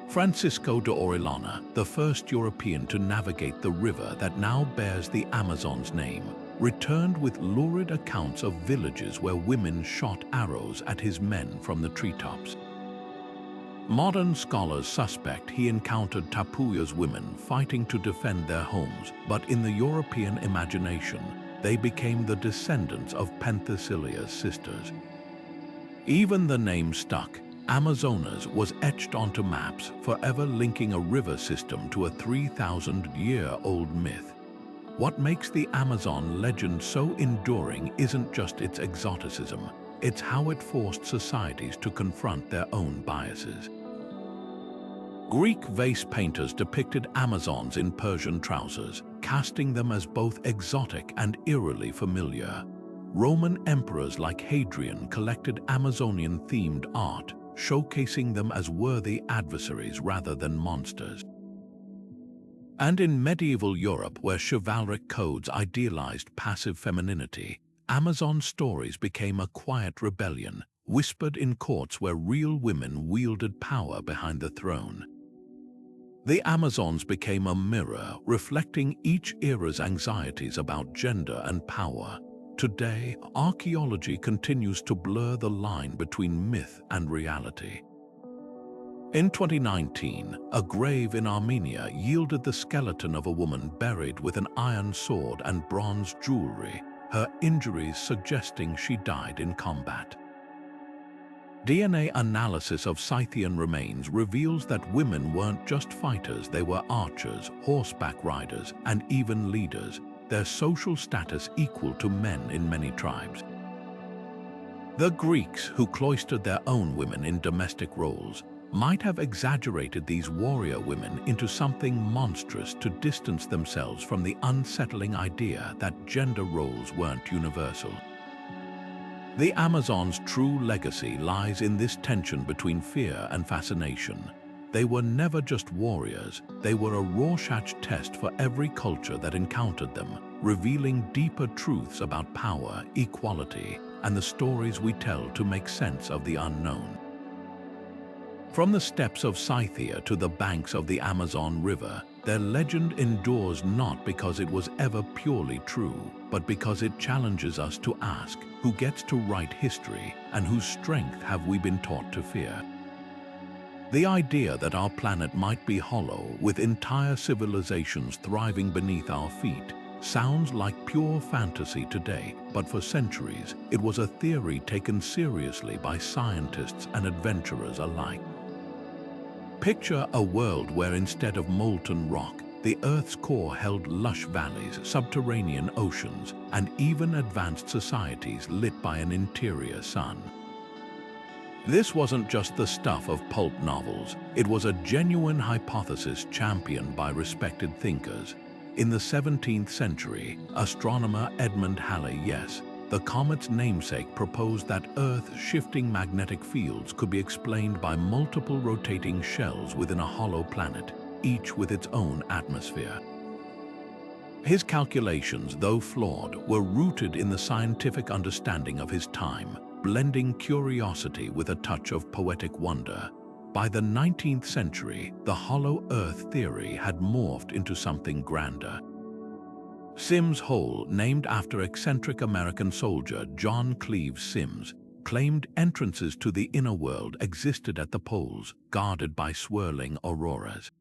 Francisco de Orellana, the first European to navigate the river that now bears the Amazon's name, returned with lurid accounts of villages where women shot arrows at his men from the treetops. Modern scholars suspect he encountered Tapuya's women fighting to defend their homes, but in the European imagination, they became the descendants of Penthesilea's sisters. Even the name stuck. Amazonas was etched onto maps, forever linking a river system to a 3,000-year-old myth. What makes the Amazon legend so enduring isn't just its exoticism, it's how it forced societies to confront their own biases. Greek vase painters depicted Amazons in Persian trousers, casting them as both exotic and eerily familiar. Roman emperors like Hadrian collected Amazonian-themed art, showcasing them as worthy adversaries rather than monsters. And in medieval Europe, where chivalric codes idealized passive femininity, Amazon stories became a quiet rebellion, whispered in courts where real women wielded power behind the throne. The Amazons became a mirror, reflecting each era's anxieties about gender and power. Today, archaeology continues to blur the line between myth and reality. In 2019, a grave in Armenia yielded the skeleton of a woman buried with an iron sword and bronze jewelry, her injuries suggesting she died in combat. DNA analysis of Scythian remains reveals that women weren't just fighters, they were archers, horseback riders, and even leaders, their social status equal to men in many tribes. The Greeks, who cloistered their own women in domestic roles, might have exaggerated these warrior women into something monstrous to distance themselves from the unsettling idea that gender roles weren't universal. The Amazons' true legacy lies in this tension between fear and fascination. They were never just warriors, they were a Rorschach test for every culture that encountered them, revealing deeper truths about power, equality, and the stories we tell to make sense of the unknown. From the steppes of Scythia to the banks of the Amazon River, their legend endures not because it was ever purely true, but because it challenges us to ask, who gets to write history and whose strength have we been taught to fear? The idea that our planet might be hollow, with entire civilizations thriving beneath our feet, sounds like pure fantasy today, but for centuries, it was a theory taken seriously by scientists and adventurers alike. Picture a world where instead of molten rock, the Earth's core held lush valleys, subterranean oceans, and even advanced societies lit by an interior sun. This wasn't just the stuff of pulp novels, it was a genuine hypothesis championed by respected thinkers. In the 17th century, astronomer Edmund Halley, yes, the comet's namesake proposed that Earth's shifting magnetic fields could be explained by multiple rotating shells within a hollow planet, each with its own atmosphere. His calculations, though flawed, were rooted in the scientific understanding of his time, blending curiosity with a touch of poetic wonder. By the 19th century, the hollow Earth theory had morphed into something grander. Sims Hole, named after eccentric American soldier John Cleves Sims, claimed entrances to the inner world existed at the poles, guarded by swirling auroras.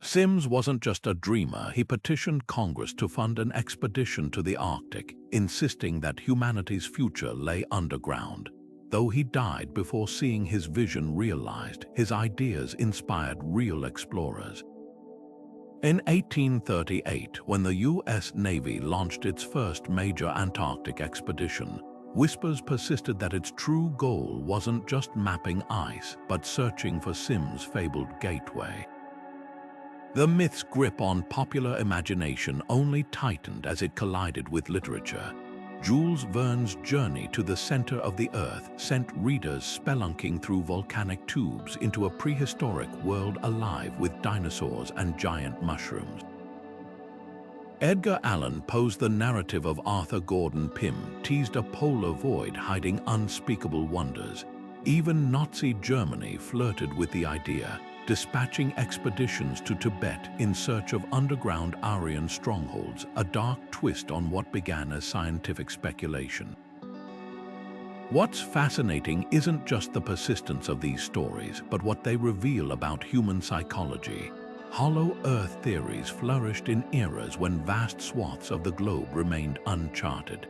Sims wasn't just a dreamer, he petitioned Congress to fund an expedition to the Arctic, insisting that humanity's future lay underground. Though he died before seeing his vision realized, his ideas inspired real explorers. In 1838, when the U.S. Navy launched its first major Antarctic expedition, whispers persisted that its true goal wasn't just mapping ice, but searching for Sims' fabled gateway. The myth's grip on popular imagination only tightened as it collided with literature. Jules Verne's Journey to the Center of the Earth sent readers spelunking through volcanic tubes into a prehistoric world alive with dinosaurs and giant mushrooms. Edgar Allan Poe's The Narrative of Arthur Gordon Pym teased a polar void hiding unspeakable wonders. Even Nazi Germany flirted with the idea, dispatching expeditions to Tibet in search of underground Aryan strongholds, a dark twist on what began as scientific speculation. What's fascinating isn't just the persistence of these stories, but what they reveal about human psychology. Hollow Earth theories flourished in eras when vast swaths of the globe remained uncharted.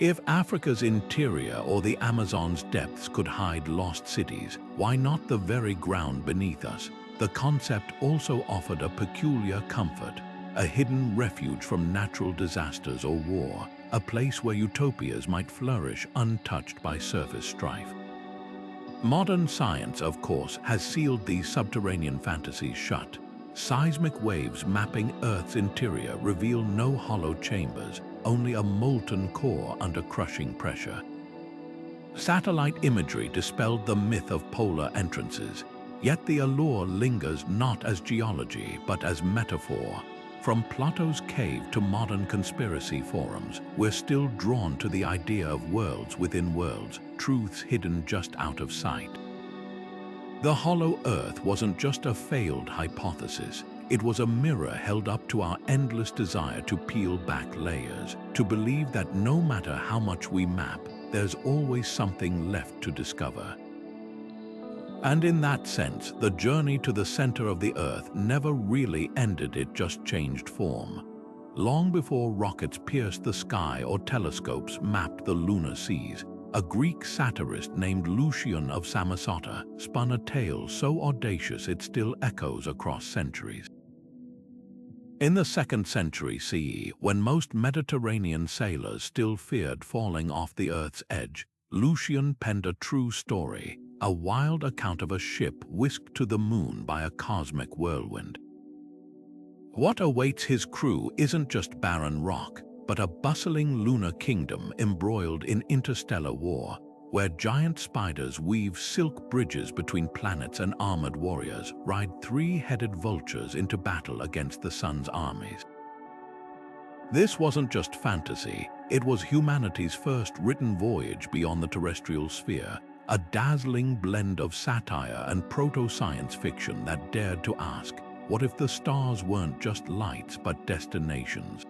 If Africa's interior or the Amazon's depths could hide lost cities, why not the very ground beneath us? The concept also offered a peculiar comfort, a hidden refuge from natural disasters or war, a place where utopias might flourish untouched by surface strife. Modern science, of course, has sealed these subterranean fantasies shut. Seismic waves mapping Earth's interior reveal no hollow chambers, only a molten core under crushing pressure. Satellite imagery dispelled the myth of polar entrances, yet the allure lingers not as geology but as metaphor. From Plato's cave to modern conspiracy forums, we're still drawn to the idea of worlds within worlds, truths hidden just out of sight. The hollow Earth wasn't just a failed hypothesis. It was a mirror held up to our endless desire to peel back layers, to believe that no matter how much we map, there's always something left to discover. And in that sense, the journey to the center of the Earth never really ended, it just changed form. Long before rockets pierced the sky or telescopes mapped the lunar seas, a Greek satirist named Lucian of Samosata spun a tale so audacious it still echoes across centuries. In the 2nd century CE, when most Mediterranean sailors still feared falling off the Earth's edge, Lucian penned a true story, a wild account of a ship whisked to the moon by a cosmic whirlwind. What awaits his crew isn't just barren rock, but a bustling lunar kingdom embroiled in interstellar war, where giant spiders weave silk bridges between planets and armored warriors ride three-headed vultures into battle against the sun's armies. This wasn't just fantasy, it was humanity's first written voyage beyond the terrestrial sphere, a dazzling blend of satire and proto-science fiction that dared to ask, what if the stars weren't just lights but destinations?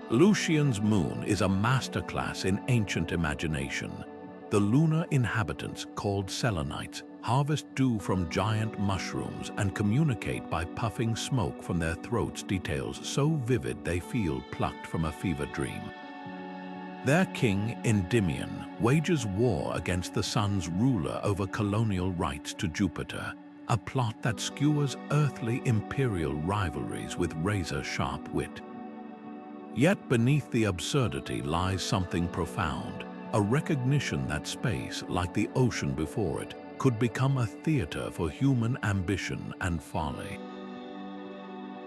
Lucian's moon is a masterclass in ancient imagination. The lunar inhabitants, called Selenites, harvest dew from giant mushrooms and communicate by puffing smoke from their throats, details so vivid they feel plucked from a fever dream. Their king, Endymion, wages war against the sun's ruler over colonial rights to Jupiter, a plot that skewers earthly imperial rivalries with razor-sharp wit. Yet beneath the absurdity lies something profound, a recognition that space, like the ocean before it, could become a theater for human ambition and folly.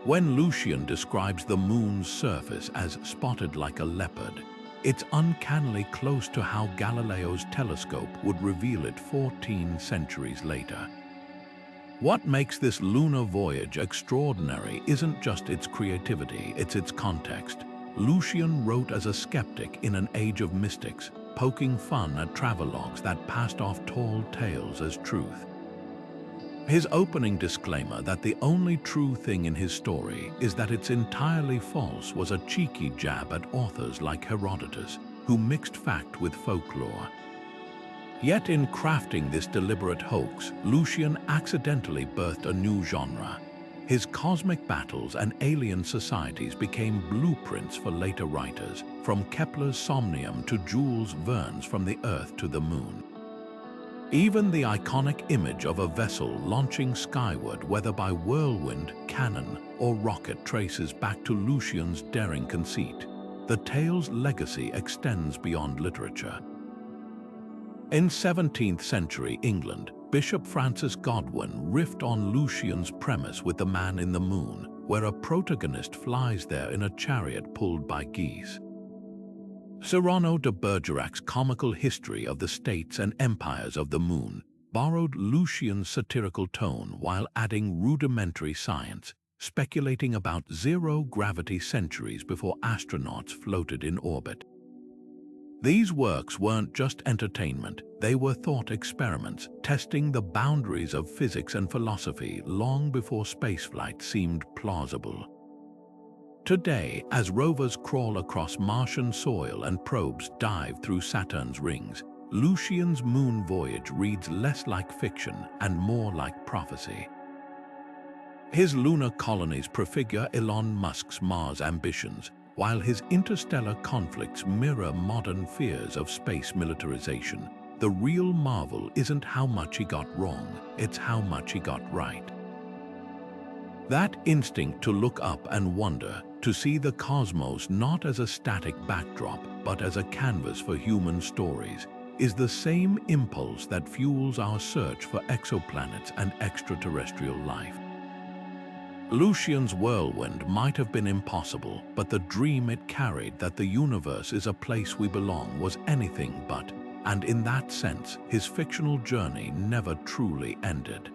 When Lucian describes the moon's surface as spotted like a leopard, it's uncannily close to how Galileo's telescope would reveal it 14 centuries later. What makes this lunar voyage extraordinary isn't just its creativity, it's its context. Lucian wrote as a skeptic in an age of mystics, poking fun at travelogues that passed off tall tales as truth. His opening disclaimer that the only true thing in his story is that it's entirely false was a cheeky jab at authors like Herodotus, who mixed fact with folklore. Yet in crafting this deliberate hoax, Lucian accidentally birthed a new genre. His cosmic battles and alien societies became blueprints for later writers, from Kepler's Somnium to Jules Verne's From the Earth to the Moon. Even the iconic image of a vessel launching skyward, whether by whirlwind, cannon, or rocket, traces back to Lucian's daring conceit. The tale's legacy extends beyond literature. In 17th century England, Bishop Francis Godwin riffed on Lucian's premise with The Man in the Moon, where a protagonist flies there in a chariot pulled by geese. Cyrano de Bergerac's comical history of the states and empires of the moon borrowed Lucian's satirical tone while adding rudimentary science, speculating about zero-gravity centuries before astronauts floated in orbit. These works weren't just entertainment, they were thought experiments, testing the boundaries of physics and philosophy long before spaceflight seemed plausible. Today, as rovers crawl across Martian soil and probes dive through Saturn's rings, Lucian's moon voyage reads less like fiction and more like prophecy. His lunar colonies prefigure Elon Musk's Mars ambitions, while his interstellar conflicts mirror modern fears of space militarization. The real marvel isn't how much he got wrong, it's how much he got right. That instinct to look up and wonder, to see the cosmos not as a static backdrop but as a canvas for human stories, is the same impulse that fuels our search for exoplanets and extraterrestrial life. Lucian's whirlwind might have been impossible, but the dream it carried that the universe is a place we belong was anything but, and in that sense, his fictional journey never truly ended.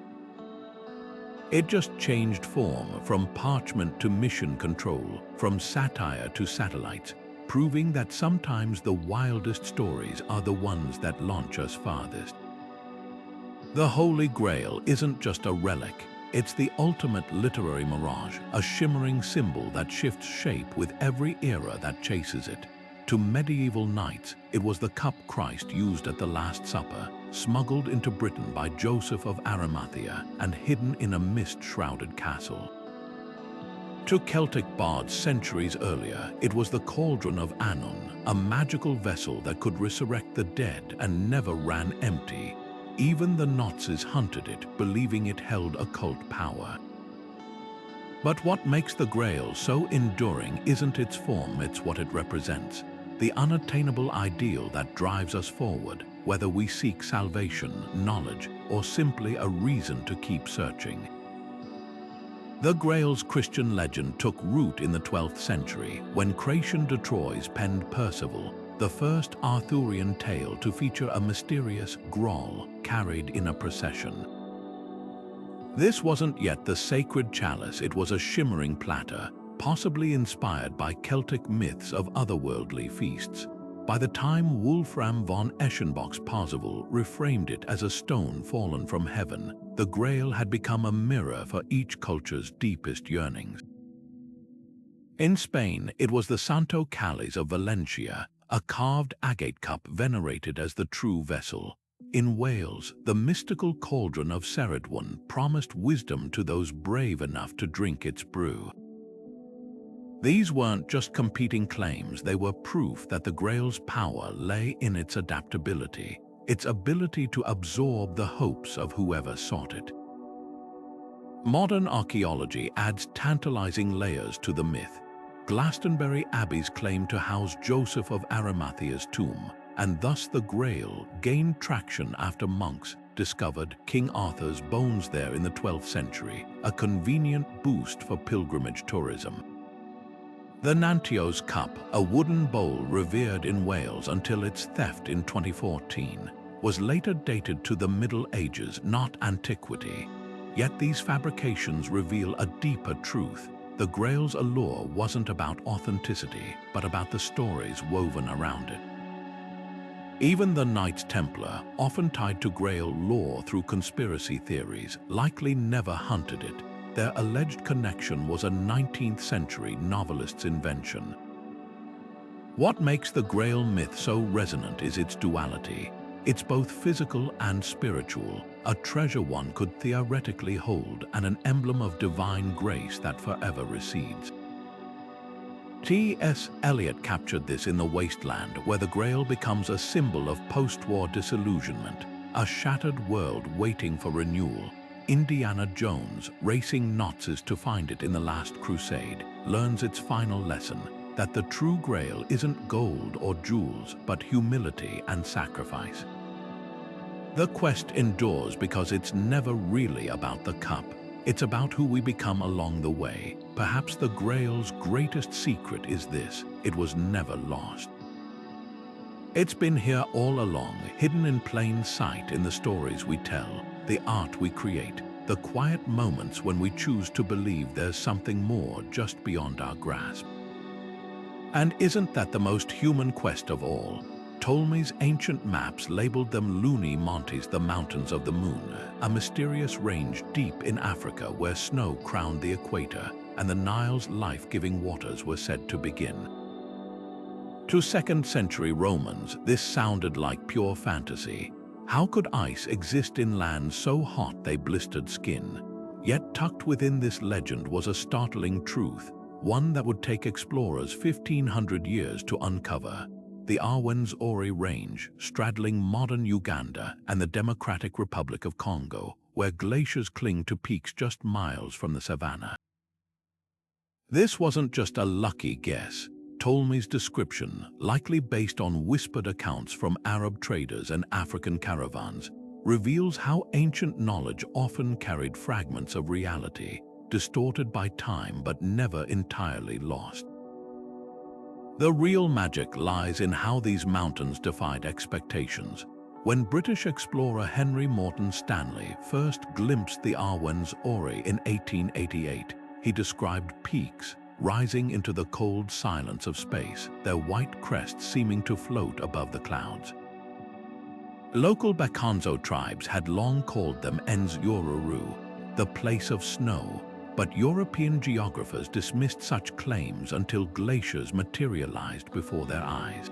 It just changed form, from parchment to mission control, from satire to satellites, proving that sometimes the wildest stories are the ones that launch us farthest. The Holy Grail isn't just a relic, it's the ultimate literary mirage, a shimmering symbol that shifts shape with every era that chases it. To medieval knights, it was the cup Christ used at the Last Supper, smuggled into Britain by Joseph of Arimathea and hidden in a mist-shrouded castle. To Celtic bards centuries earlier, it was the cauldron of Hanno, a magical vessel that could resurrect the dead and never ran empty. Even the Nazis hunted it, believing it held occult power. But what makes the Grail so enduring isn't its form, it's what it represents. The unattainable ideal that drives us forward, whether we seek salvation, knowledge, or simply a reason to keep searching. The Grail's Christian legend took root in the 12th century when Chrétien de Troyes penned Percival, the first Arthurian tale to feature a mysterious Graal carried in a procession. This wasn't yet the sacred chalice, it was a shimmering platter, possibly inspired by Celtic myths of otherworldly feasts. By the time Wolfram von Eschenbach's Parzival reframed it as a stone fallen from heaven, the Grail had become a mirror for each culture's deepest yearnings. In Spain, it was the Santo Cáliz of Valencia, a carved agate cup venerated as the true vessel. In Wales, the mystical cauldron of Cerridwen promised wisdom to those brave enough to drink its brew. These weren't just competing claims, they were proof that the Grail's power lay in its adaptability, its ability to absorb the hopes of whoever sought it. Modern archaeology adds tantalizing layers to the myth. Glastonbury Abbey's claim to house Joseph of Arimathea's tomb, and thus the Grail, gained traction after monks, discovered King Arthur's bones there in the 12th century, a convenient boost for pilgrimage tourism. The Nantio's Cup, a wooden bowl revered in Wales until its theft in 2014, was later dated to the Middle Ages, not antiquity. Yet these fabrications reveal a deeper truth. The Grail's allure wasn't about authenticity, but about the stories woven around it. Even the Knights Templar, often tied to Grail lore through conspiracy theories, likely never hunted it. Their alleged connection was a 19th century novelist's invention. What makes the Grail myth so resonant is its duality. It's both physical and spiritual, a treasure one could theoretically hold and an emblem of divine grace that forever recedes. T.S. Eliot captured this in The Wasteland, where the Grail becomes a symbol of post-war disillusionment, a shattered world waiting for renewal. Indiana Jones, racing Nazis to find it in The Last Crusade, learns its final lesson, that the true Grail isn't gold or jewels, but humility and sacrifice. The quest endures because it's never really about the cup. It's about who we become along the way. Perhaps the Grail's greatest secret is this: it was never lost. It's been here all along, hidden in plain sight in the stories we tell, the art we create, the quiet moments when we choose to believe there's something more just beyond our grasp. And isn't that the most human quest of all? Ptolemy's ancient maps labeled them Luni Montes, the mountains of the moon, a mysterious range deep in Africa where snow crowned the equator and the Nile's life-giving waters were said to begin. To 2nd century Romans, this sounded like pure fantasy. How could ice exist in lands so hot they blistered skin? Yet tucked within this legend was a startling truth, one that would take explorers 1,500 years to uncover. The Rwenzori Range, straddling modern Uganda and the Democratic Republic of Congo, where glaciers cling to peaks just miles from the savannah. This wasn't just a lucky guess. Ptolemy's description, likely based on whispered accounts from Arab traders and African caravans, reveals how ancient knowledge often carried fragments of reality, distorted by time but never entirely lost. The real magic lies in how these mountains defied expectations. When British explorer Henry Morton Stanley first glimpsed the Rwenzori in 1888, he described peaks rising into the cold silence of space, their white crests seeming to float above the clouds. Local Bakonzo tribes had long called them Enzururu, the place of snow, but European geographers dismissed such claims until glaciers materialized before their eyes.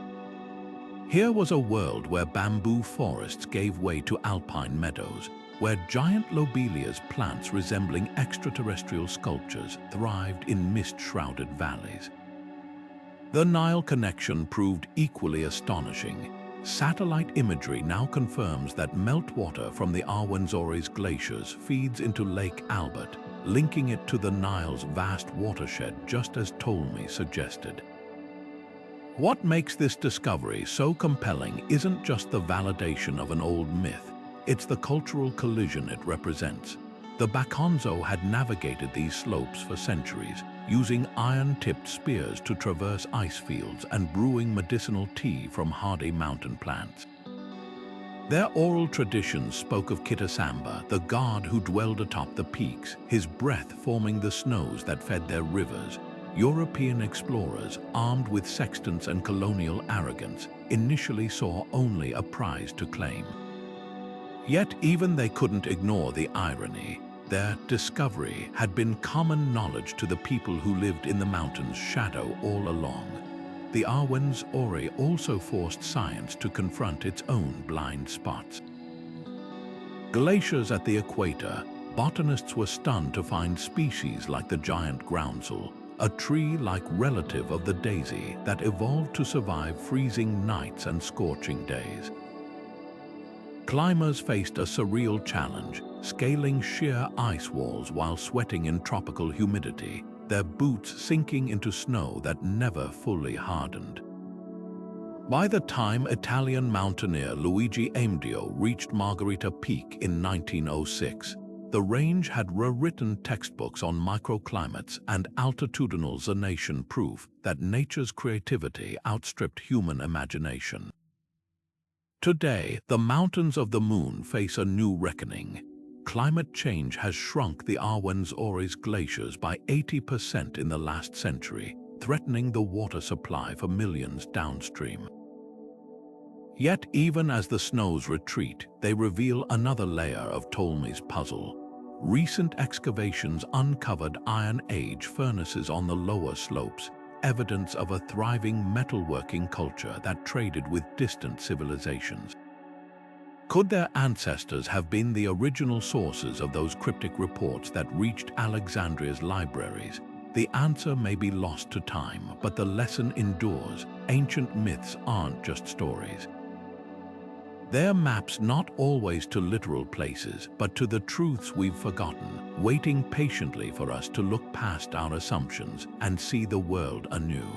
Here was a world where bamboo forests gave way to alpine meadows, where giant lobelias, plants resembling extraterrestrial sculptures, thrived in mist-shrouded valleys. The Nile connection proved equally astonishing. Satellite imagery now confirms that meltwater from the Rwenzori's glaciers feeds into Lake Albert, linking it to the Nile's vast watershed, just as Ptolemy suggested. What makes this discovery so compelling isn't just the validation of an old myth, it's the cultural collision it represents. The Bakonzo had navigated these slopes for centuries, using iron-tipped spears to traverse ice fields and brewing medicinal tea from hardy mountain plants. Their oral traditions spoke of Kitasamba, the god who dwelled atop the peaks, his breath forming the snows that fed their rivers. European explorers, armed with sextants and colonial arrogance, initially saw only a prize to claim. Yet even they couldn't ignore the irony. Their discovery had been common knowledge to the people who lived in the mountain's shadow all along. The Rwenzori also forced science to confront its own blind spots. Glaciers at the equator, botanists were stunned to find species like the giant groundsel, a tree-like relative of the daisy that evolved to survive freezing nights and scorching days. Climbers faced a surreal challenge, scaling sheer ice walls while sweating in tropical humidity, their boots sinking into snow that never fully hardened. By the time Italian mountaineer Luigi Amedeo reached Margherita Peak in 1906, the range had rewritten textbooks on microclimates and altitudinal zonation, proof that nature's creativity outstripped human imagination. Today, the mountains of the moon face a new reckoning. Climate change has shrunk the Arwens-Ores glaciers by 80% in the last century, threatening the water supply for millions downstream. Yet even as the snows retreat, they reveal another layer of Ptolemy's puzzle. Recent excavations uncovered Iron Age furnaces on the lower slopes, evidence of a thriving metalworking culture that traded with distant civilizations. Could their ancestors have been the original sources of those cryptic reports that reached Alexandria's libraries? The answer may be lost to time, but the lesson endures. Ancient myths aren't just stories. They're maps not always to literal places, but to the truths we've forgotten, waiting patiently for us to look past our assumptions and see the world anew.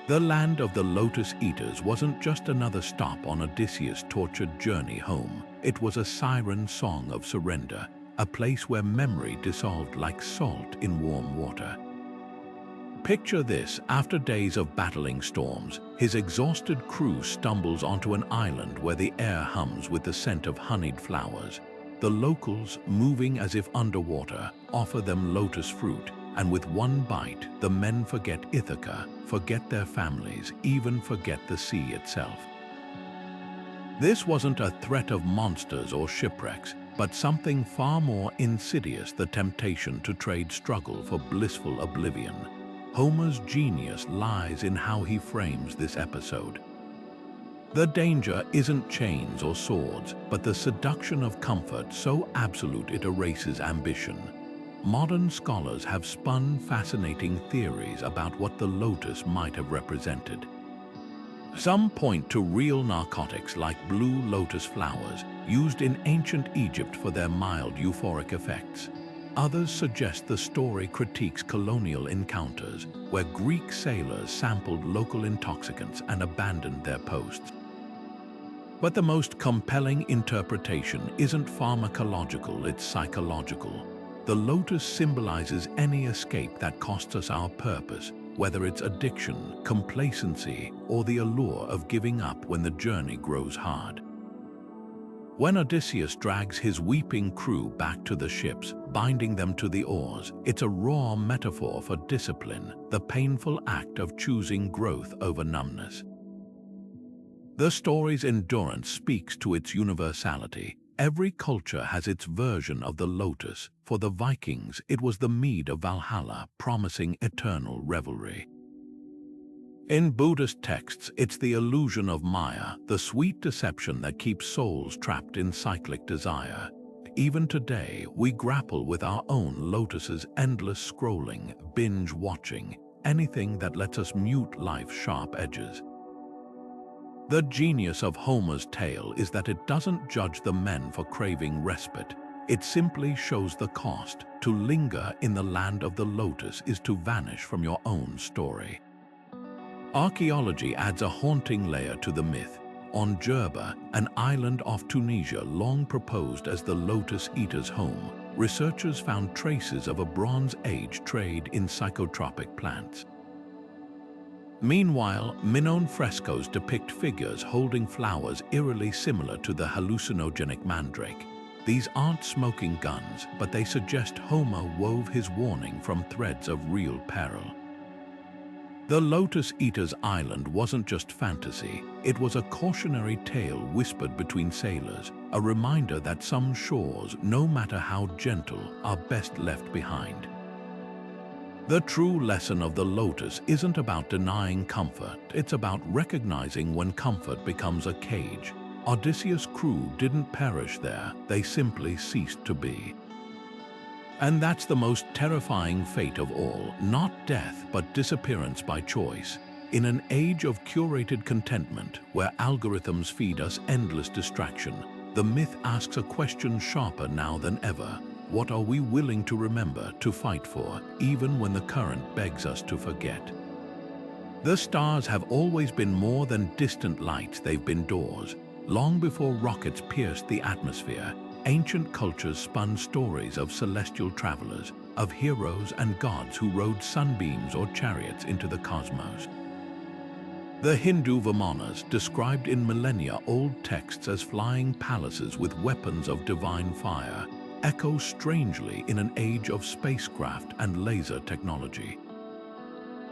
The land of the Lotus Eaters wasn't just another stop on Odysseus' tortured journey home. It was a siren song of surrender, a place where memory dissolved like salt in warm water. Picture this: after days of battling storms, his exhausted crew stumbles onto an island where the air hums with the scent of honeyed flowers. The locals, moving as if underwater, offer them lotus fruit, and with one bite, the men forget Ithaca, forget their families, even forget the sea itself. This wasn't a threat of monsters or shipwrecks, but something far more insidious: the temptation to trade struggle for blissful oblivion. Homer's genius lies in how he frames this episode. The danger isn't chains or swords, but the seduction of comfort so absolute it erases ambition. Modern scholars have spun fascinating theories about what the lotus might have represented. Some point to real narcotics like blue lotus flowers, used in ancient Egypt for their mild euphoric effects. Others suggest the story critiques colonial encounters, where Greek sailors sampled local intoxicants and abandoned their posts. But the most compelling interpretation isn't pharmacological, it's psychological. The lotus symbolizes any escape that costs us our purpose, whether it's addiction, complacency, or the allure of giving up when the journey grows hard. When Odysseus drags his weeping crew back to the ships, binding them to the oars, it's a raw metaphor for discipline, the painful act of choosing growth over numbness. The story's endurance speaks to its universality. Every culture has its version of the lotus. For the Vikings, it was the mead of Valhalla, promising eternal revelry. In Buddhist texts, it's the illusion of Maya, the sweet deception that keeps souls trapped in cyclic desire. Even today, we grapple with our own lotus's endless scrolling, binge-watching, anything that lets us mute life's sharp edges. The genius of Homer's tale is that it doesn't judge the men for craving respite. It simply shows the cost. To linger in the land of the lotus is to vanish from your own story. Archaeology adds a haunting layer to the myth. On Jerba, an island off Tunisia long proposed as the Lotus Eaters' home, researchers found traces of a Bronze Age trade in psychotropic plants. Meanwhile, Minoan frescoes depict figures holding flowers eerily similar to the hallucinogenic mandrake. These aren't smoking guns, but they suggest Homer wove his warning from threads of real peril. The Lotus Eaters' Island wasn't just fantasy, it was a cautionary tale whispered between sailors, a reminder that some shores, no matter how gentle, are best left behind. The true lesson of the lotus isn't about denying comfort, it's about recognizing when comfort becomes a cage. Odysseus' crew didn't perish there, they simply ceased to be. And that's the most terrifying fate of all, not death, but disappearance by choice. In an age of curated contentment, where algorithms feed us endless distraction, the myth asks a question sharper now than ever. What are we willing to remember, to fight for, even when the current begs us to forget? The stars have always been more than distant lights, they've been doors. Long before rockets pierced the atmosphere, ancient cultures spun stories of celestial travelers, of heroes and gods who rode sunbeams or chariots into the cosmos. The Hindu Vimanas, described in millennia-old texts as flying palaces with weapons of divine fire, echo strangely in an age of spacecraft and laser technology.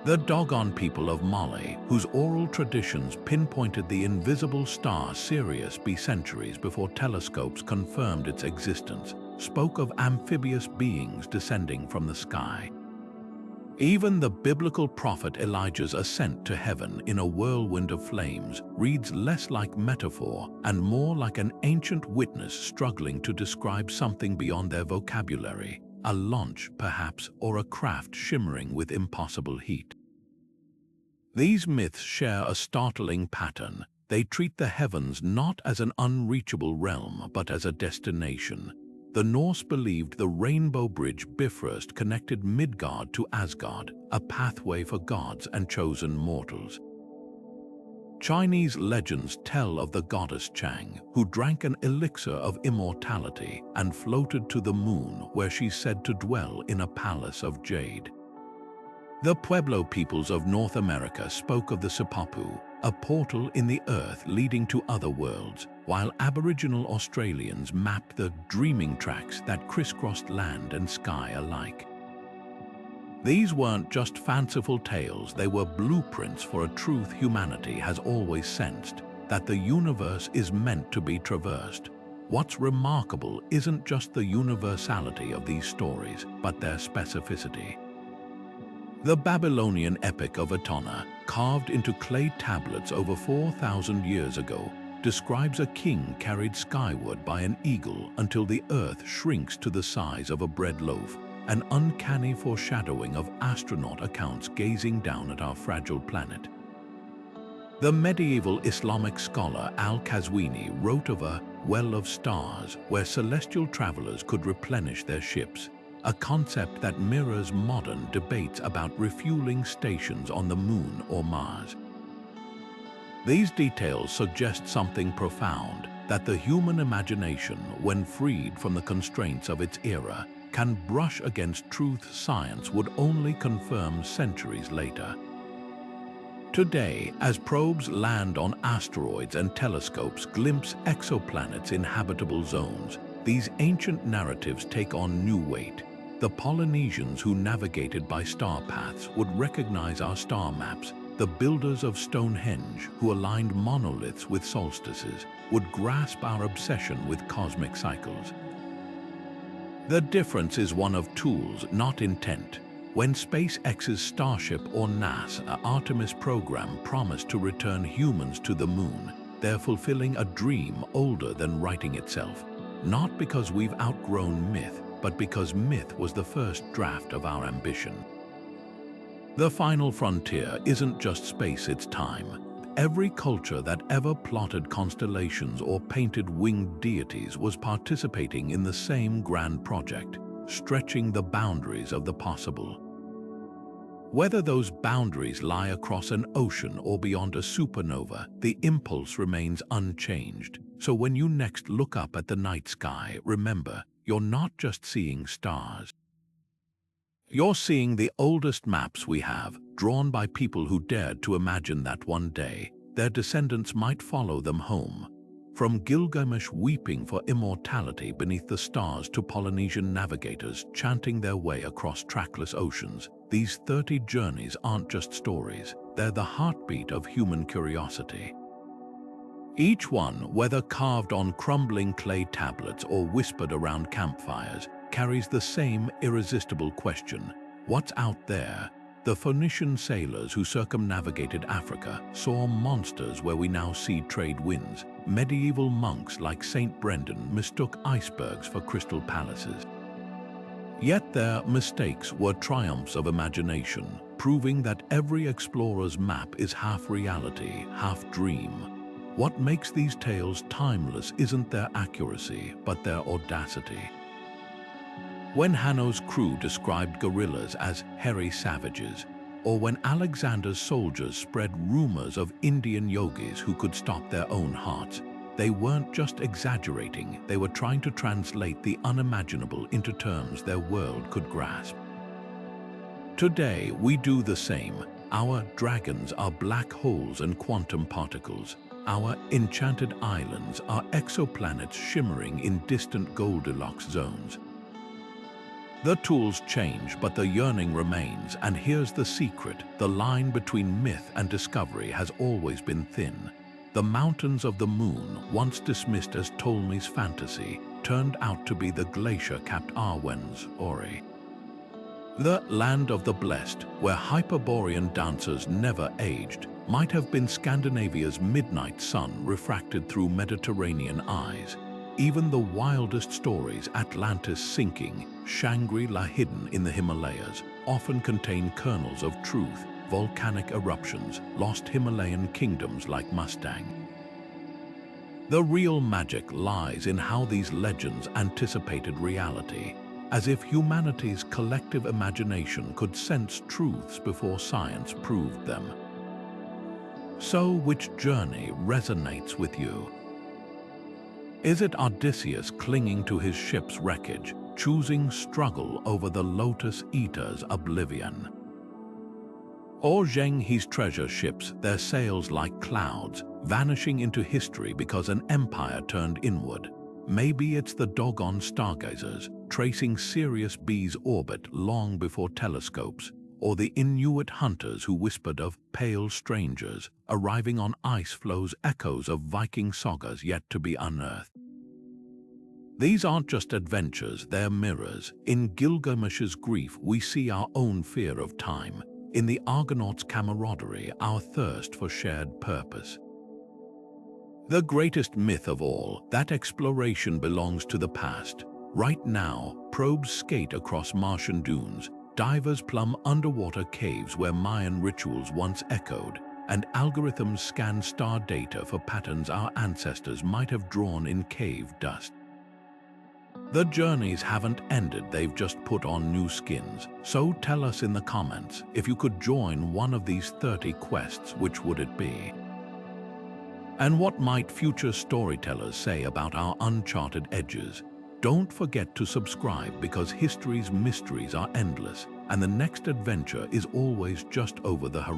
The Dogon people of Mali, whose oral traditions pinpointed the invisible star Sirius B centuries before telescopes confirmed its existence, spoke of amphibious beings descending from the sky. Even the biblical prophet Elijah's ascent to heaven in a whirlwind of flames reads less like metaphor and more like an ancient witness struggling to describe something beyond their vocabulary, a launch perhaps, or a craft shimmering with impossible heat. These myths share a startling pattern. They treat the heavens not as an unreachable realm but as a destination. The Norse believed the Rainbow Bridge Bifrost connected Midgard to Asgard, a pathway for gods and chosen mortals. Chinese legends tell of the goddess Chang, who drank an elixir of immortality and floated to the moon, where she's said to dwell in a palace of jade. The Pueblo peoples of North America spoke of the Sipapu, a portal in the earth leading to other worlds, while Aboriginal Australians mapped the dreaming tracks that crisscrossed land and sky alike. These weren't just fanciful tales, they were blueprints for a truth humanity has always sensed, that the universe is meant to be traversed. What's remarkable isn't just the universality of these stories, but their specificity. The Babylonian Epic of Atona, carved into clay tablets over 4,000 years ago, describes a king carried skyward by an eagle until the earth shrinks to the size of a bread loaf, an uncanny foreshadowing of astronaut accounts gazing down at our fragile planet. The medieval Islamic scholar Al-Qazwini wrote of a well of stars where celestial travelers could replenish their ships, a concept that mirrors modern debates about refueling stations on the Moon or Mars. These details suggest something profound, that the human imagination, when freed from the constraints of its era, can brush against truth science would only confirm centuries later. Today, as probes land on asteroids and telescopes glimpse exoplanets in habitable zones, these ancient narratives take on new weight. The Polynesians who navigated by star paths would recognize our star maps. The builders of Stonehenge, who aligned monoliths with solstices, would grasp our obsession with cosmic cycles. The difference is one of tools, not intent. When SpaceX's Starship or NASA Artemis program promised to return humans to the moon, they're fulfilling a dream older than writing itself. Not because we've outgrown myth, but because myth was the first draft of our ambition. The final frontier isn't just space, it's time. Every culture that ever plotted constellations or painted winged deities was participating in the same grand project, stretching the boundaries of the possible. Whether those boundaries lie across an ocean or beyond a supernova, the impulse remains unchanged. So when you next look up at the night sky, remember, you're not just seeing stars. You're seeing the oldest maps we have, drawn by people who dared to imagine that one day their descendants might follow them home. From Gilgamesh weeping for immortality beneath the stars to Polynesian navigators chanting their way across trackless oceans, these 30 journeys aren't just stories, they're the heartbeat of human curiosity. Each one, whether carved on crumbling clay tablets or whispered around campfires, carries the same irresistible question: what's out there? The Phoenician sailors who circumnavigated Africa saw monsters where we now see trade winds. Medieval monks like Saint Brendan mistook icebergs for crystal palaces. Yet their mistakes were triumphs of imagination, proving that every explorer's map is half reality, half dream. What makes these tales timeless isn't their accuracy, but their audacity. When Hanno's crew described gorillas as hairy savages, or when Alexander's soldiers spread rumors of Indian yogis who could stop their own hearts, they weren't just exaggerating, they were trying to translate the unimaginable into terms their world could grasp. Today, we do the same. Our dragons are black holes and quantum particles. Our enchanted islands are exoplanets shimmering in distant Goldilocks zones. The tools change, but the yearning remains, and here's the secret. The line between myth and discovery has always been thin. The mountains of the moon, once dismissed as Ptolemy's fantasy, turned out to be the glacier-capped Arwen's Ori. The land of the blessed, where Hyperborean dancers never aged, might have been Scandinavia's midnight sun refracted through Mediterranean eyes. Even the wildest stories, Atlantis sinking, Shangri-La hidden in the Himalayas, often contain kernels of truth, volcanic eruptions, lost Himalayan kingdoms like Mustang. The real magic lies in how these legends anticipated reality, as if humanity's collective imagination could sense truths before science proved them. So, which journey resonates with you? Is it Odysseus clinging to his ship's wreckage, choosing struggle over the Lotus Eater's oblivion? Or Zheng He's treasure ships, their sails like clouds, vanishing into history because an empire turned inward? Maybe it's the doggone stargazers, tracing Sirius B's orbit long before telescopes, or the Inuit hunters who whispered of pale strangers, arriving on ice floes, echoes of Viking sagas yet to be unearthed. These aren't just adventures, they're mirrors. In Gilgamesh's grief, we see our own fear of time. In the Argonauts' camaraderie, our thirst for shared purpose. The greatest myth of all, that exploration belongs to the past. Right now, probes skate across Martian dunes, divers plumb underwater caves where Mayan rituals once echoed, and algorithms scan star data for patterns our ancestors might have drawn in cave dust. The journeys haven't ended, they've just put on new skins. So tell us in the comments, if you could join one of these 30 quests, which would it be? And what might future storytellers say about our uncharted edges? Don't forget to subscribe, because history's mysteries are endless, and the next adventure is always just over the horizon.